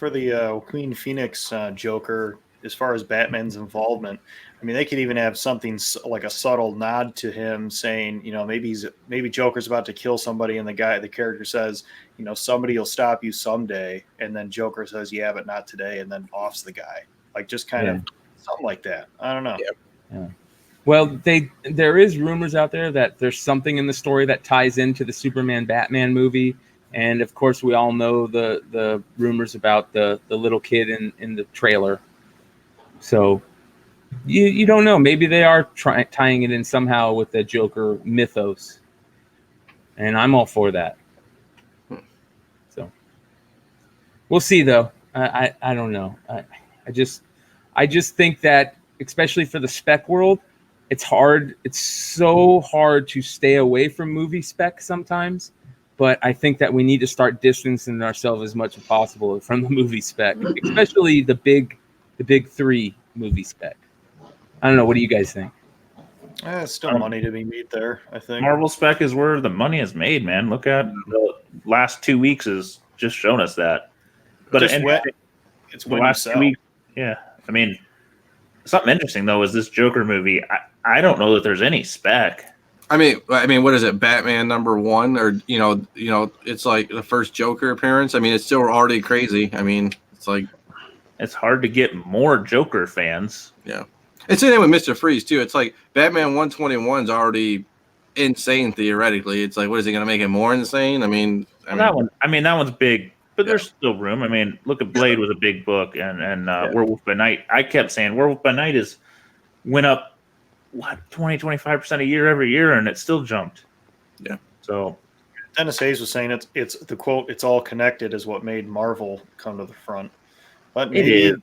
the Queen Phoenix Joker, as far as Batman's involvement, I mean, they could even have something like a subtle nod to him saying, maybe Joker's about to kill somebody, and the character says, somebody will stop you someday, and then Joker says, yeah, but not today, and then offs the guy, like just kind of something like that. I don't know. Yeah. Well, there is rumors out there that there's something in the story that ties into the Superman Batman movie. And of course, we all know the rumors about the little kid in the trailer. So you don't know. Maybe they are tying it in somehow with the Joker mythos. And I'm all for that. So we'll see, though. I don't know. I just think that, especially for the spec world, it's hard. It's so hard to stay away from movie spec sometimes. but I think that we need to start distancing ourselves as much as possible from the movie spec, especially the big three movie spec. I don't know. What do you guys think? It's still money to be made there, I think. Marvel spec is where the money is made, man. Look at the last 2 weeks has just shown us that. But Just and it's the when you last sell. 2 weeks, yeah. I mean, something interesting though is this Joker movie. I don't know that there's any spec. I mean, what is it? Batman #1, or it's like the first Joker appearance. I mean, it's still already crazy. I mean, it's like It's hard to get more Joker fans. yeah. It's the same with Mr. Freeze too. It's like Batman 121 is already insane theoretically. It's like, what is he going to make it more insane? I mean, That one's big, but there's still room. I mean, look at Blade was a big book, and Werewolf by Night. I kept saying Werewolf by Night went up 20-25% a year every year, and it still jumped. Yeah. So Dennis Hayes was saying it's the quote, "It's all connected," is what made Marvel come to the front. But maybe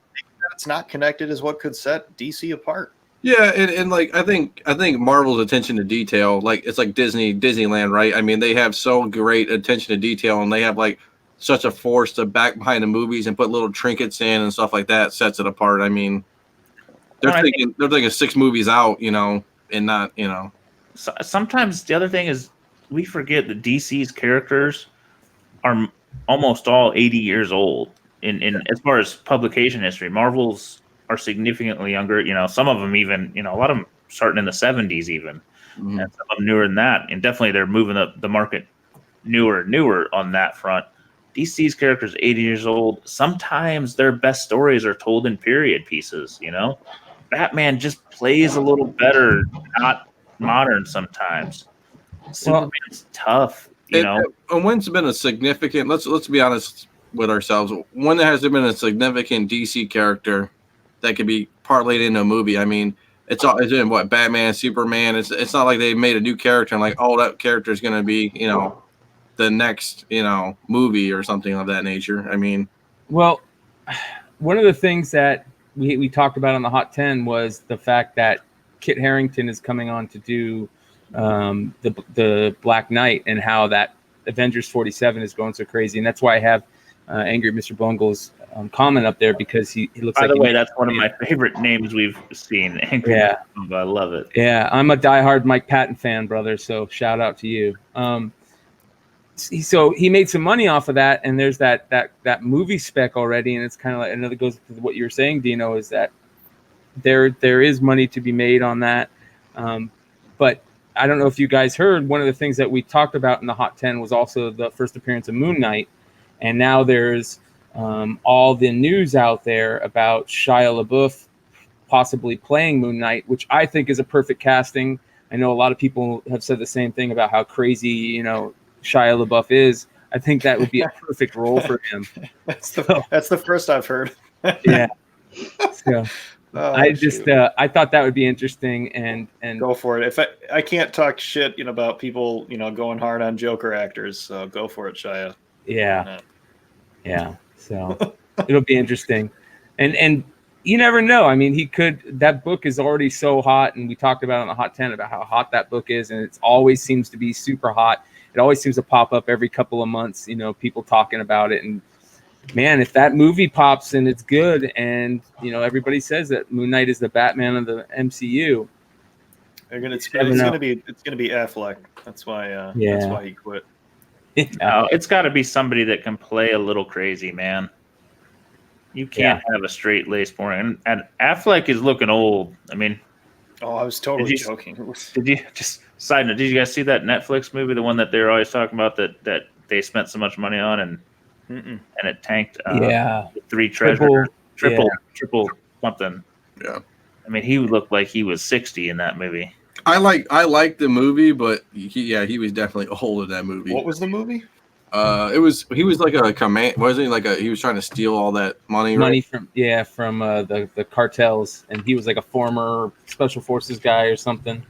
it's not connected is what could set DC apart. Yeah, and like I think Marvel's attention to detail, like it's like Disneyland, right? I mean, they have so great attention to detail, and they have like such a force to back behind the movies and put little trinkets in and stuff like that, sets it apart. I mean, they're thinking 6 movies out, and not, sometimes the other thing is we forget that DC's characters are almost all 80 years old in as far as publication history. Marvel's are significantly younger. Some of them even, a lot of them starting in the 70s even, and some of them newer than that. And definitely they're moving the market newer on that front. DC's characters 80 years old. Sometimes their best stories are told in period pieces. Batman just plays a little better, not modern sometimes. Superman's tough. And when's been a significant? Let's be honest with ourselves. When there has been a significant DC character that could be parlayed into a movie? I mean, it's in what, Batman, Superman. It's not like they made a new character and like, oh, that character is going to be the next movie or something of that nature. I mean, well, one of the things that we talked about on the Hot 10 was the fact that Kit Harington is coming on to do the Black Knight, and how that Avengers 47 is going so crazy. And that's why I have Angry Mr. Bungle's comment up there, because he looks By like... the way, that's one of my favorite names we've seen. Angry Mr. I love it. Yeah, I'm a diehard Mike Patton fan, brother, so shout out to you. So he made some money off of that, and there's that movie spec already, and it's kind of like, another goes to what you were saying, Dino, is that there is money to be made on that. But I don't know if you guys heard, one of the things that we talked about in the Hot 10 was also the first appearance of Moon Knight, and now there's all the news out there about Shia LaBeouf possibly playing Moon Knight, which I think is a perfect casting. I know a lot of people have said the same thing about how crazy, Shia LaBeouf is. I think that would be a perfect role for him. That's the first I've heard. Yeah. So I thought that would be interesting, and go for it. If I can't talk shit, about people, going hard on Joker actors, so go for it, Shia. Yeah. Yeah. So it'll be interesting. And you never know. I mean, that book is already so hot, and we talked about it on the Hot 10 about how hot that book is, and it always seems to be super hot. It always seems to pop up every couple of months, people talking about it. And man, if that movie pops and it's good, and everybody says that Moon Knight is the Batman of the MCU, it's gonna be Affleck. That's why that's why he quit. No, it's got to be somebody that can play a little crazy, man. You can't have a straight lace boring. And Affleck is looking old. I mean, I was totally joking. Did you just side note? Did you guys see that Netflix movie, the one that they're always talking about that they spent so much money on and it tanked? 3 treasure, triple something. Yeah. I mean, he looked like he was 60 in that movie. I like the movie, but he was definitely old in that movie. What was the movie? He was like a command, wasn't he? Like he was trying to steal all that money, right? from the cartels, and he was like a former special forces guy or something.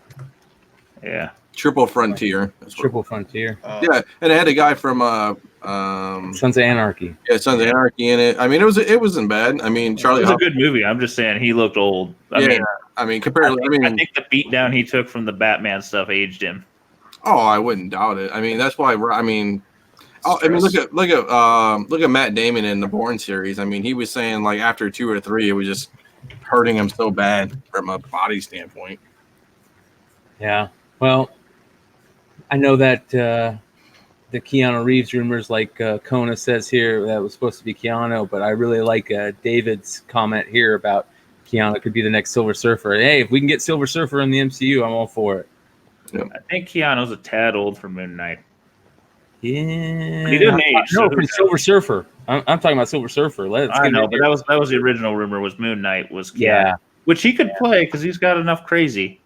Yeah, Triple Frontier. Triple Frontier. Yeah, and it had a guy from Sons of Anarchy. Yeah, Sons of Anarchy in it. I mean, it wasn't bad. I mean, Charlie. It was a good movie. I'm just saying he looked old. I mean, comparatively, I think the beatdown he took from the Batman stuff aged him. Oh, I wouldn't doubt it. I mean, that's why. I mean, I mean, look at Matt Damon in the Bourne series. I mean, he was saying like after 2 or 3, it was just hurting him so bad from a body standpoint. Yeah. Well, I know that the Keanu Reeves rumors, like Kona says here, that was supposed to be Keanu, but I really like David's comment here about Keanu could be the next Silver Surfer. Hey, if we can get Silver Surfer in the MCU, I'm all for it. I think Keanu's a tad old for Moon Knight. Yeah. But he didn't age. No, So for Silver Surfer. I'm talking about Silver Surfer. I know, but that was the original rumor. Was Moon Knight was Keanu, Yeah. which he could play because he's got enough crazy.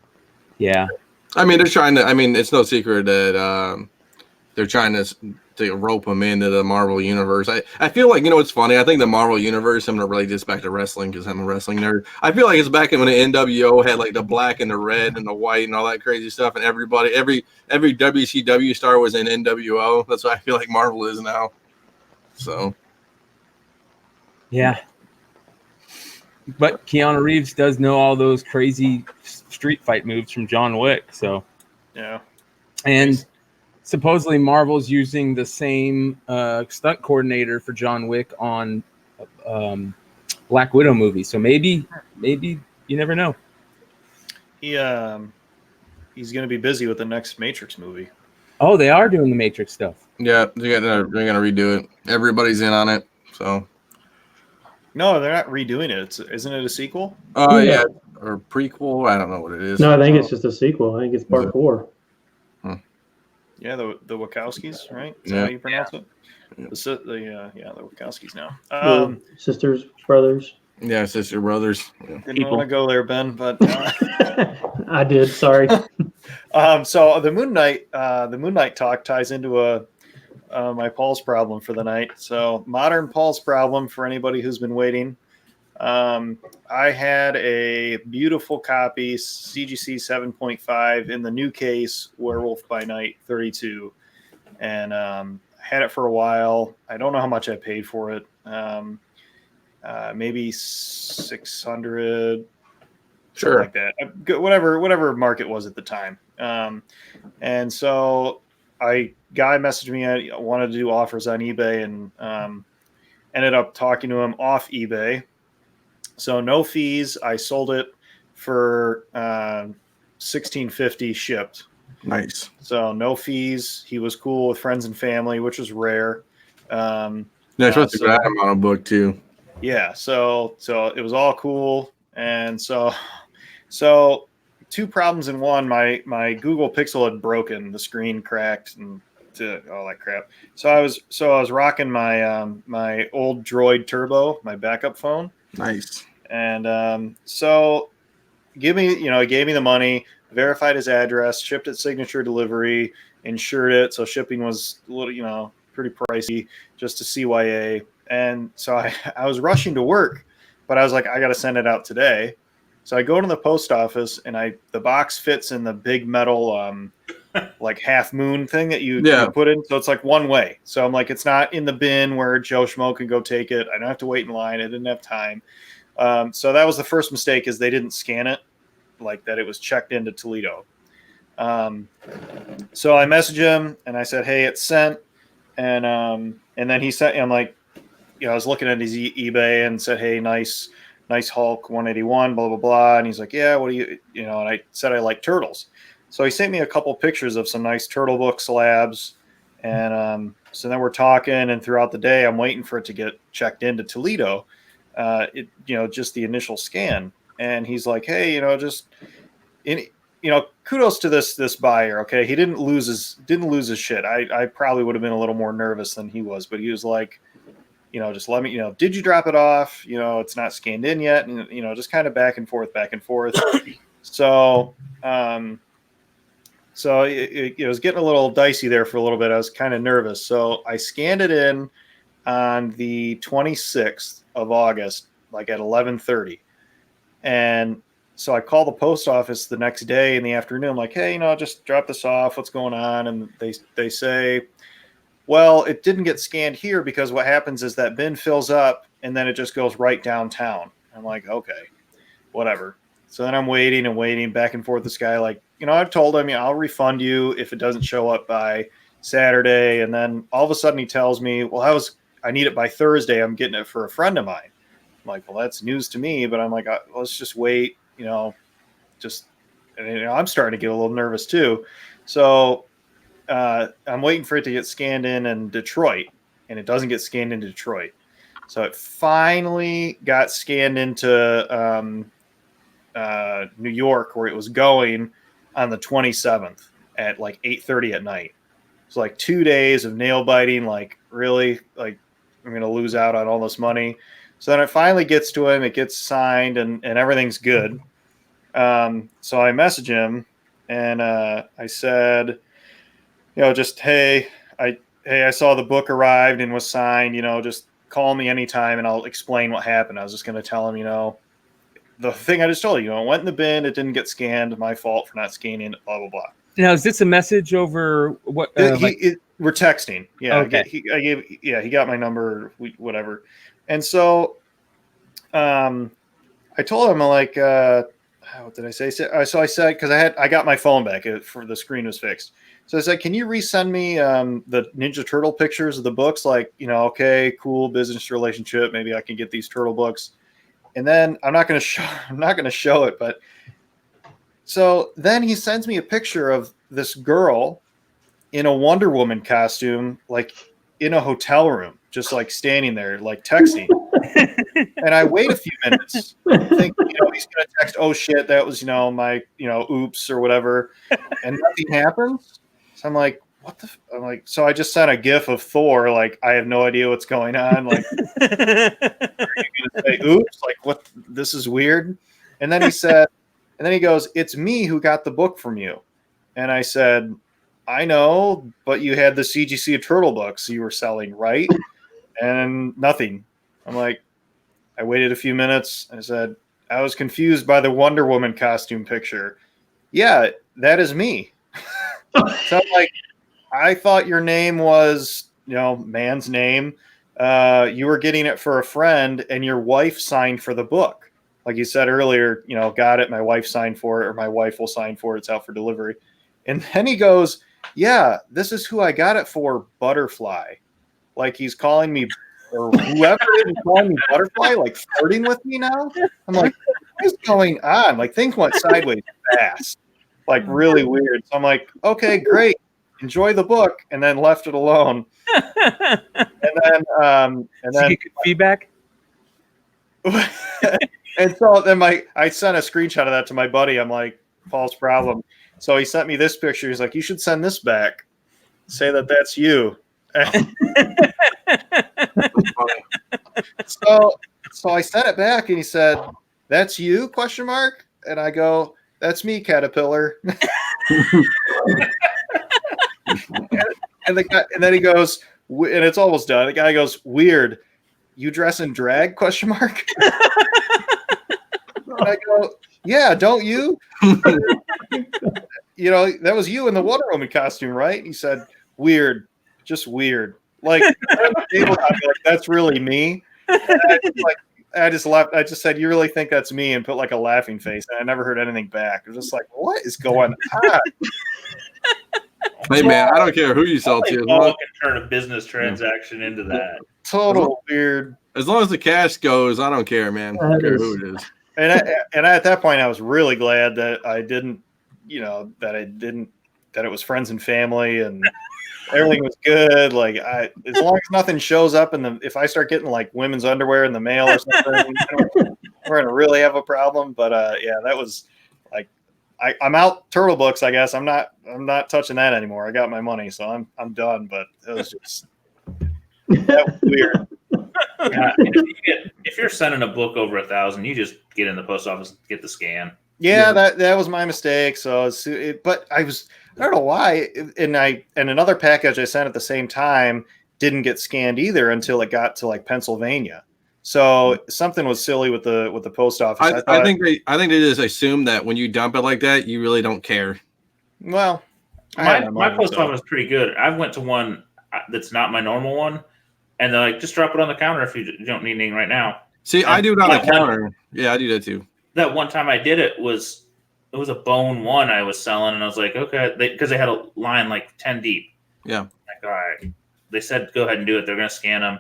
Yeah. I mean, they're trying to. I mean, it's no secret that they're trying to rope him into the Marvel universe. I feel like, it's funny. I think the Marvel universe, I'm gonna really just back to wrestling because I'm a wrestling nerd. I feel like it's back when the NWO had like the black and the red and the white and all that crazy stuff, and every WCW star was in NWO. That's what I feel like Marvel is now. So Yeah. But Keanu Reeves does know all those crazy street fight moves from John Wick. So Yeah. and supposedly Marvel's using the same stunt coordinator for John Wick on Black Widow movie. So maybe you never know. He's going to be busy with the next Matrix movie. Oh, they are doing the Matrix stuff. yeah, they're gonna redo it. Everybody's in on it. So No, they're not redoing it. Isn't it a sequel? yeah, or prequel. I don't know what it is. No, I think it's just a sequel. I think it's part 4. Yeah, the Wachowskis, right? Is that Yeah. how you pronounce it? Yeah. The Wachowskis now. The sisters, brothers. Yeah, sister brothers. Yeah. Didn't want to go there, Ben, but I did. Sorry. so the Moon Knight talk ties into my Paul's problem for the night. So modern Paul's problem for anybody who's been waiting. I had a beautiful copy, CGC 7.5 in the new case, Werewolf by Night 32, and had it for a while. I don't know how much I paid for it. Maybe 600, Sure. like that. Whatever market was at the time. And so guy messaged me. I wanted to do offers on eBay, and ended up talking to him off eBay. So no fees. I sold it for $1,650 shipped. Nice. So no fees. He was cool with friends and family, which was rare. Yeah, supposed to grab him on a book too. Yeah. So it was all cool, and so 2 problems in one. My Google Pixel had broken, the screen cracked, and all that crap. So I was rocking my my old Droid Turbo, my backup phone. Nice. And so he gave me the money, verified his address, shipped it signature delivery, insured it. So shipping was a little, pretty pricey, just to CYA. And so I was rushing to work, but I was like, I got to send it out today. So I go to the post office, and the box fits in the big metal, like half moon thing that you put in. So it's like one way. So I'm like, it's not in the bin where Joe Schmo can go take it. I don't have to wait in line. I didn't have time. So that was the first mistake, is they didn't scan it, like that it was checked into Toledo. So I messaged him and I said, hey, it's sent. And then he sent, I'm like, I was looking at his eBay and said, hey, nice Hulk 181, blah, blah, blah. And he's like, yeah, what do you, and I said, I like turtles. So he sent me a couple pictures of some nice turtle book slabs. And so then we're talking, and throughout the day, I'm waiting for it to get checked into Toledo. Just the initial scan. And he's like, hey, kudos to this buyer. Okay. He didn't lose his shit. I probably would have been a little more nervous than he was, but he was like, just let me, did you drop it off? It's not scanned in yet. And, just kind of back and forth. So, it was getting a little dicey there for a little bit. I was kind of nervous. So I scanned it in on the 26th of August, like at 11:30. And so I called the post office the next day in the afternoon. I'm like, hey, just drop this off. What's going on? And they say, well, it didn't get scanned here because what happens is that bin fills up and then it just goes right downtown. I'm like, okay, whatever. So then I'm waiting back and forth. This guy, like, I've told him, I'll refund you if it doesn't show up by Saturday, and then all of a sudden he tells me, well, I need it by Thursday. I'm getting it for a friend of mine. I'm like, well, that's news to me, but I'm like, let's just wait, and, I'm starting to get a little nervous too. So I'm waiting for it to get scanned in Detroit, and it doesn't get scanned in Detroit. So it finally got scanned into New York, where it was going on the 27th at like 8:30 at night. It's like 2 days of nail biting, like really, like I'm going to lose out on all this money. So then it finally gets to him, it gets signed, and everything's good. So I message him, and I said, just, hey, I saw the book arrived and was signed, just call me anytime and I'll explain what happened. I was just going to tell him, the thing I just told you, it went in the bin, it didn't get scanned, my fault for not scanning it, blah, blah, blah. Now, is this a message over what? We're texting. Yeah. Okay. He got my number, whatever. And so I told him, like, what did I say? So I said, because I got my phone back for the screen was fixed. So I said, can you resend me the Ninja Turtle pictures of the books? Like, okay, cool business relationship. Maybe I can get these turtle books. And then I'm not going to show it, but so then he sends me a picture of this girl in a Wonder Woman costume, like in a hotel room, just like standing there, like texting. And I wait a few minutes, think, he's going to text, oh shit, that was, my, oops or whatever. And nothing happens. So I'm like, so I just sent a GIF of Thor. Like, I have no idea what's going on. Like, are you going to say, oops? Like, what? This is weird. And then he goes, it's me who got the book from you. And I said, I know, but you had the CGC Turtle books you were selling, right? And nothing. I'm like, I waited a few minutes. I said, I was confused by the Wonder Woman costume picture. Yeah, that is me. So I'm like, I thought your name was, man's name. You were getting it for a friend, and your wife signed for the book. Like you said earlier, got it. My wife signed for it, or my wife will sign for it. It's out for delivery. And then he goes, yeah, this is who I got it for, Butterfly. Like he's calling me, or whoever is calling me Butterfly, like flirting with me now. I'm like, what is going on? Like things went sideways fast, like really weird. So I'm like, okay, great. Enjoy the book, and then left it alone. And then get good feedback. And so then I sent a screenshot of that to my buddy. I'm like, Paul's problem. So he sent me this picture. He's like, you should send this back. Say that that's you. So I sent it back, and he said, that's you? ? And I go, that's me, Caterpillar. And then he goes, and it's almost done. The guy goes, weird. You dress in drag? ? And I go, yeah, don't you? That was you in the Wonder Woman costume, right? He said, weird, just weird. Like, that's really me. I just laughed. I just said, you really think that's me? And put like a laughing face. And I never heard anything back. I was just like, what is going on? Hey man, I don't care who you sell to. Paul can turn a business transaction into that. Total weird. As long as the cash goes, I don't care, man. I don't care who it is. And at that point, I was really glad that I didn't, that it was friends and family and everything was good. Like as long as nothing shows up if I start getting like women's underwear in the mail or something, we're gonna really have a problem. But that was like, I'm out turtle books. I guess I'm not touching that anymore. I got my money, so I'm done. But it was just that was weird. If you're sending a book over 1,000, you just get in the post office and get the scan. Yeah. That was my mistake. So, but I don't know why. And another package I sent at the same time didn't get scanned either until it got to like Pennsylvania. So something was silly with the post office. I think they just assume that when you dump it like that, you really don't care. Well, my post office is pretty good. I went to one that's not my normal one, and they're like, just drop it on the counter if you don't need anything right now. See, I do it on the counter. Yeah, I do that too. That one time I did it was a bone one I was selling, and I was like, okay, because they had a line like 10 deep. Yeah. Like, all right. They said go ahead and do it. They're going to scan them.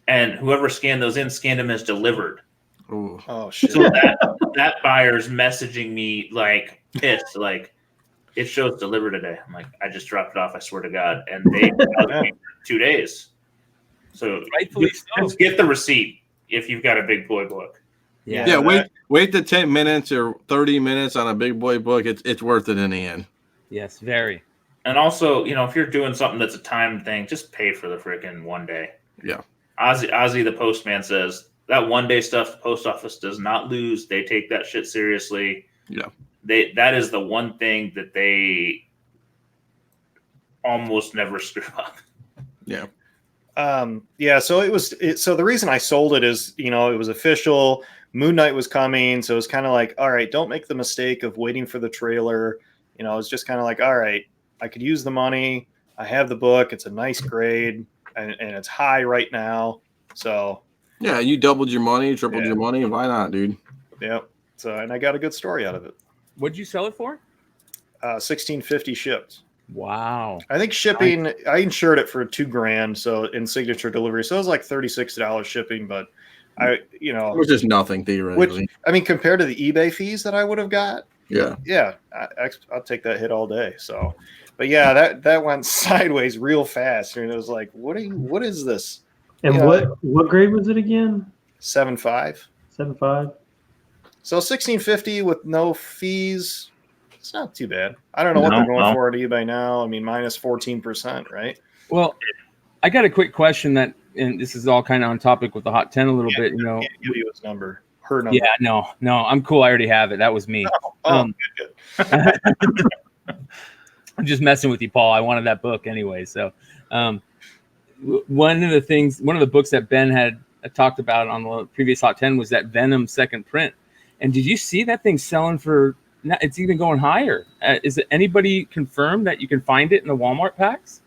And whoever scanned those in, scanned them as delivered. Ooh. Oh shit. So that buyer's messaging me like pissed, like it shows delivered today. I'm like, I just dropped it off. I swear to God. And they held me for 2 days. So Rightfully just get the receipt if you've got a big boy book. Yeah. Yeah, wait the 10 minutes or 30 minutes on a big boy book. It's worth it in the end. Yes, very. And also, if you're doing something that's a time thing, just pay for the freaking one day. Yeah. Ozzy the postman says that one day stuff the post office does not lose. They take that shit seriously. Yeah. That is the one thing that they almost never screw up. Yeah. Yeah, so so the reason I sold it is, it was official. Moon Knight was coming, so it was kind of like, all right, don't make the mistake of waiting for the trailer. It was just kind of like, all right, I could use the money. I have the book. It's a nice grade, and it's high right now. So yeah, you doubled your money, tripled your money. Why not, dude? Yeah. So, and I got a good story out of it. What'd you sell it for? $1,650 shipped. Wow. I think shipping, I insured it for $2,000. So in signature delivery, so it was like $36 shipping, but it was just nothing theoretically. Compared to the eBay fees that I would have got, yeah, I'll take that hit all day. So, but yeah, that went sideways real fast, and it was like, what is this? And what grade was it again? 7.5. 7.5. So 1,650 with no fees. It's not too bad. I don't know what they're going for at eBay now. I mean, minus 14%, right? Well, I got a quick question and this is all kind of on topic with the Hot 10 a little bit. I can't give you his number. Her number. Yeah, no, I'm cool. I already have it. That was me. Good. I'm just messing with you, Paul. I wanted that book anyway. So, one of the books that Ben had talked about on the previous Hot 10 was that Venom second print. And did you see that thing selling for? It's even going higher. Is it anybody confirmed that you can find it in the Walmart packs?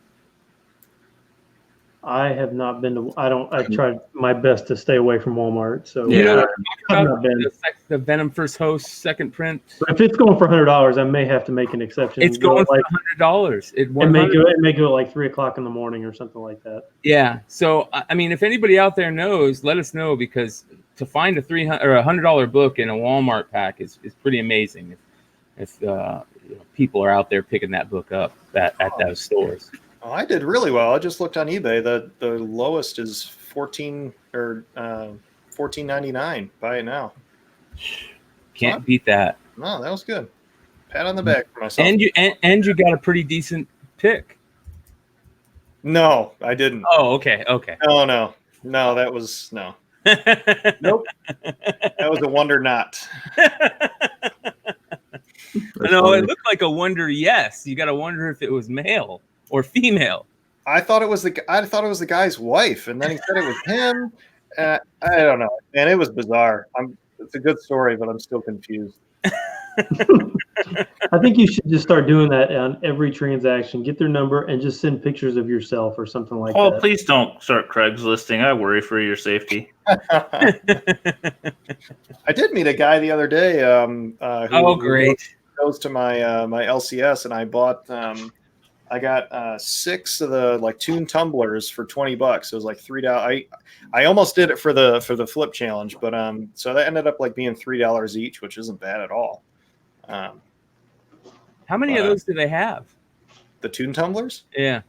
I have not been to. I tried my best to stay away from Walmart. So I've not been. The Venom First Host second print. But if it's going for $100, I may have to make an exception. It's going for $100. It may go at like 3:00 in the morning or something like that. Yeah. So I mean, if anybody out there knows, let us know, because to find a $300 or $100 book in a Walmart pack is pretty amazing. If people are out there picking that book up at those stores. Oh, I did really well. I just looked on eBay. The lowest is $14.99. Buy it now. Can't beat that. No, that was good. Pat on the back for myself. And you got a pretty decent pick. No, I didn't. Oh, okay. No, that was no. Nope. That was a wonder not. No, it looked like a wonder. Yes, you got to wonder if it was male or female. I thought it was the guy's wife, and then he said it was him. I don't know, man. It was bizarre. It's a good story, but I'm still confused. I think you should just start doing that on every transaction. Get their number and just send pictures of yourself or something like that. Oh, please don't start Craigslisting. I worry for your safety. I did meet a guy the other day. Who goes to my my LCS, and I bought. I got 6 of the Toon tumblers for $20. It was like $3. I almost did it for the flip challenge, but so that ended up being $3 each, which isn't bad at all. How many of those do they have? The Toon tumblers? Yeah.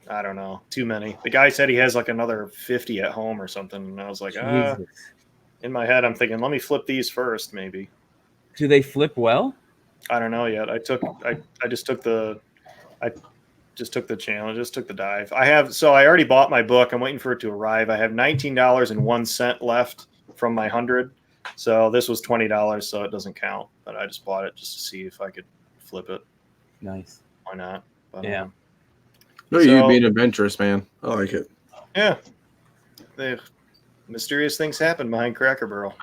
I don't know. Too many. The guy said he has another 50 at home or something, and I was like, in my head, I'm thinking, let me flip these first, maybe. Do they flip well? I don't know yet. I just took the challenge, just took the dive. I already bought my book. I'm waiting for it to arrive. I have $19.01 left from my 100. So this was $20, so it doesn't count. But I just bought it just to see if I could flip it. Nice. Why not? But, yeah. You being adventurous, man. I like it. Yeah. The mysterious things happen behind Cracker Barrel.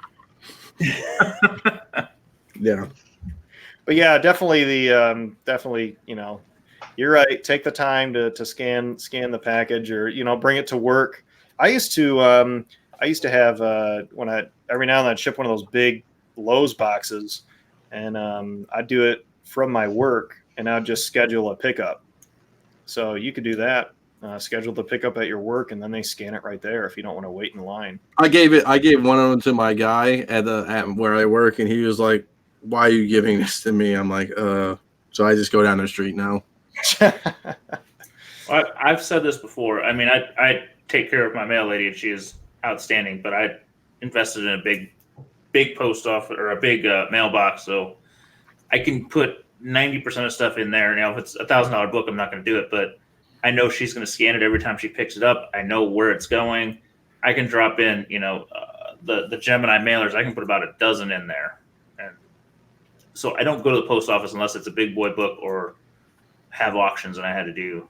Yeah. But yeah, definitely you're right. Take the time to scan the package, or bring it to work. I used to have every now and then I'd ship one of those big Lowe's boxes, and I'd do it from my work, and I'd just schedule a pickup. So you could do that. Schedule the pickup at your work, and then they scan it right there if you don't want to wait in line. I gave one of them to my guy at where I work, and he was like, "Why are you giving this to me?" I'm like, So I just go down the street now. I've said this before. I mean, I take care of my mail lady, and she is outstanding. But I invested in a big post office or a big mailbox, so I can put 90% of stuff in there. Now, if it's $1,000 book, I'm not going to do it, but I know she's going to scan it every time she picks it up. I know where it's going. I can drop in, the Gemini mailers. I can put about a dozen in there, and so I don't go to the post office unless it's a big boy book or have auctions, and I had to do,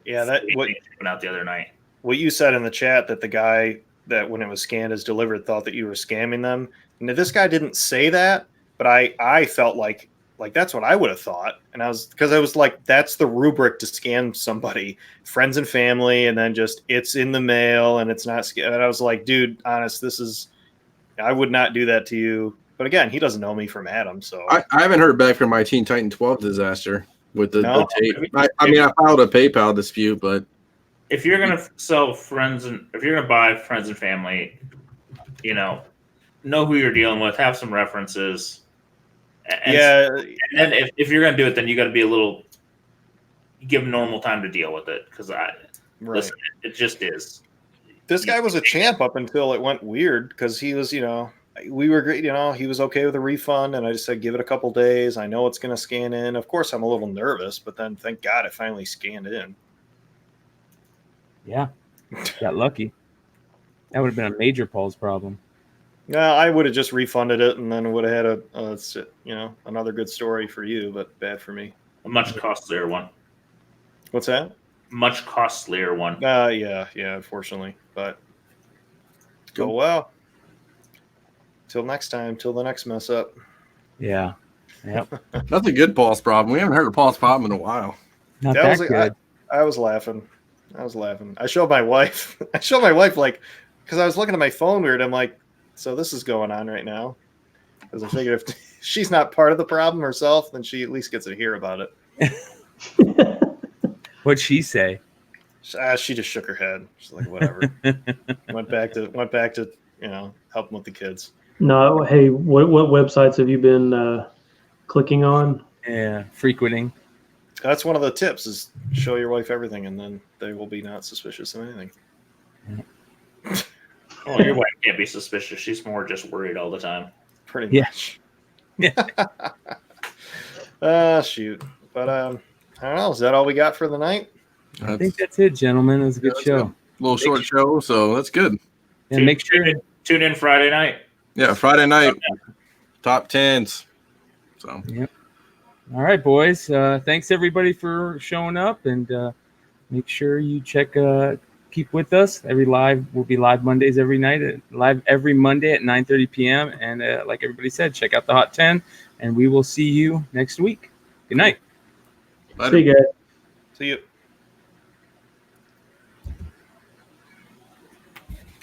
Yeah, that what went out the other night. What you said in the chat that the guy that when it was scanned as delivered thought that you were scamming them. And this guy didn't say that, but I felt like that's what I would have thought. And I was like, that's the rubric to scam somebody, friends and family, and then just it's in the mail and it's not. And I was like, dude, honest, I would not do that to you. But again, he doesn't know me from Adam, so I haven't heard back from my Teen Titan 12 disaster with the tape. I mean, I filed a PayPal dispute, but if you're gonna sell friends and if you're gonna buy friends and family, know who you're dealing with, have some references. And and if you're gonna do it, then you got to be give normal time to deal with it because listen, it just is. This guy was a champ up until it went weird because he was, we were great, he was okay with a refund, and I just said give it a couple days. I know it's gonna scan in. Of course, I'm a little nervous, but then thank God it finally scanned in. Yeah, got lucky. That would have been a major Paul's problem. No, I would have just refunded it, and then would have had another good story for you, but bad for me. A much costlier one. What's that? Much costlier one. Yeah, unfortunately, but go well. Till next time, till the next mess up. Yeah. Yep. That's a good Paul's problem. We haven't heard of Paul's problem in a while. Not that good. I was laughing. I showed my wife. Because I was looking at my phone weird. I'm like, so this is going on right now. Because I figured if she's not part of the problem herself, then she at least gets to hear about it. What'd she say? She just shook her head. She's like, whatever. went back to helping with the kids. No, hey, what websites have you been clicking on? Yeah, frequenting. That's one of the tips: is show your wife everything, and then they will be not suspicious of anything. Well, your wife can't be suspicious. She's more just worried all the time. Pretty much. Yeah. Shoot. But I don't know. Is that all we got for the night? I think that's it, gentlemen. It was a good show. A little short show, so that's good. And make sure tune in Friday night. Yeah, Friday night, top 10s. So. Yep. All right, boys. Thanks everybody for showing up, and make sure you keep with us. We'll be live Mondays every night, live every Monday at 9:30 p.m. And like everybody said, check out the Hot 10, and we will see you next week. Good night. See you guys. See you.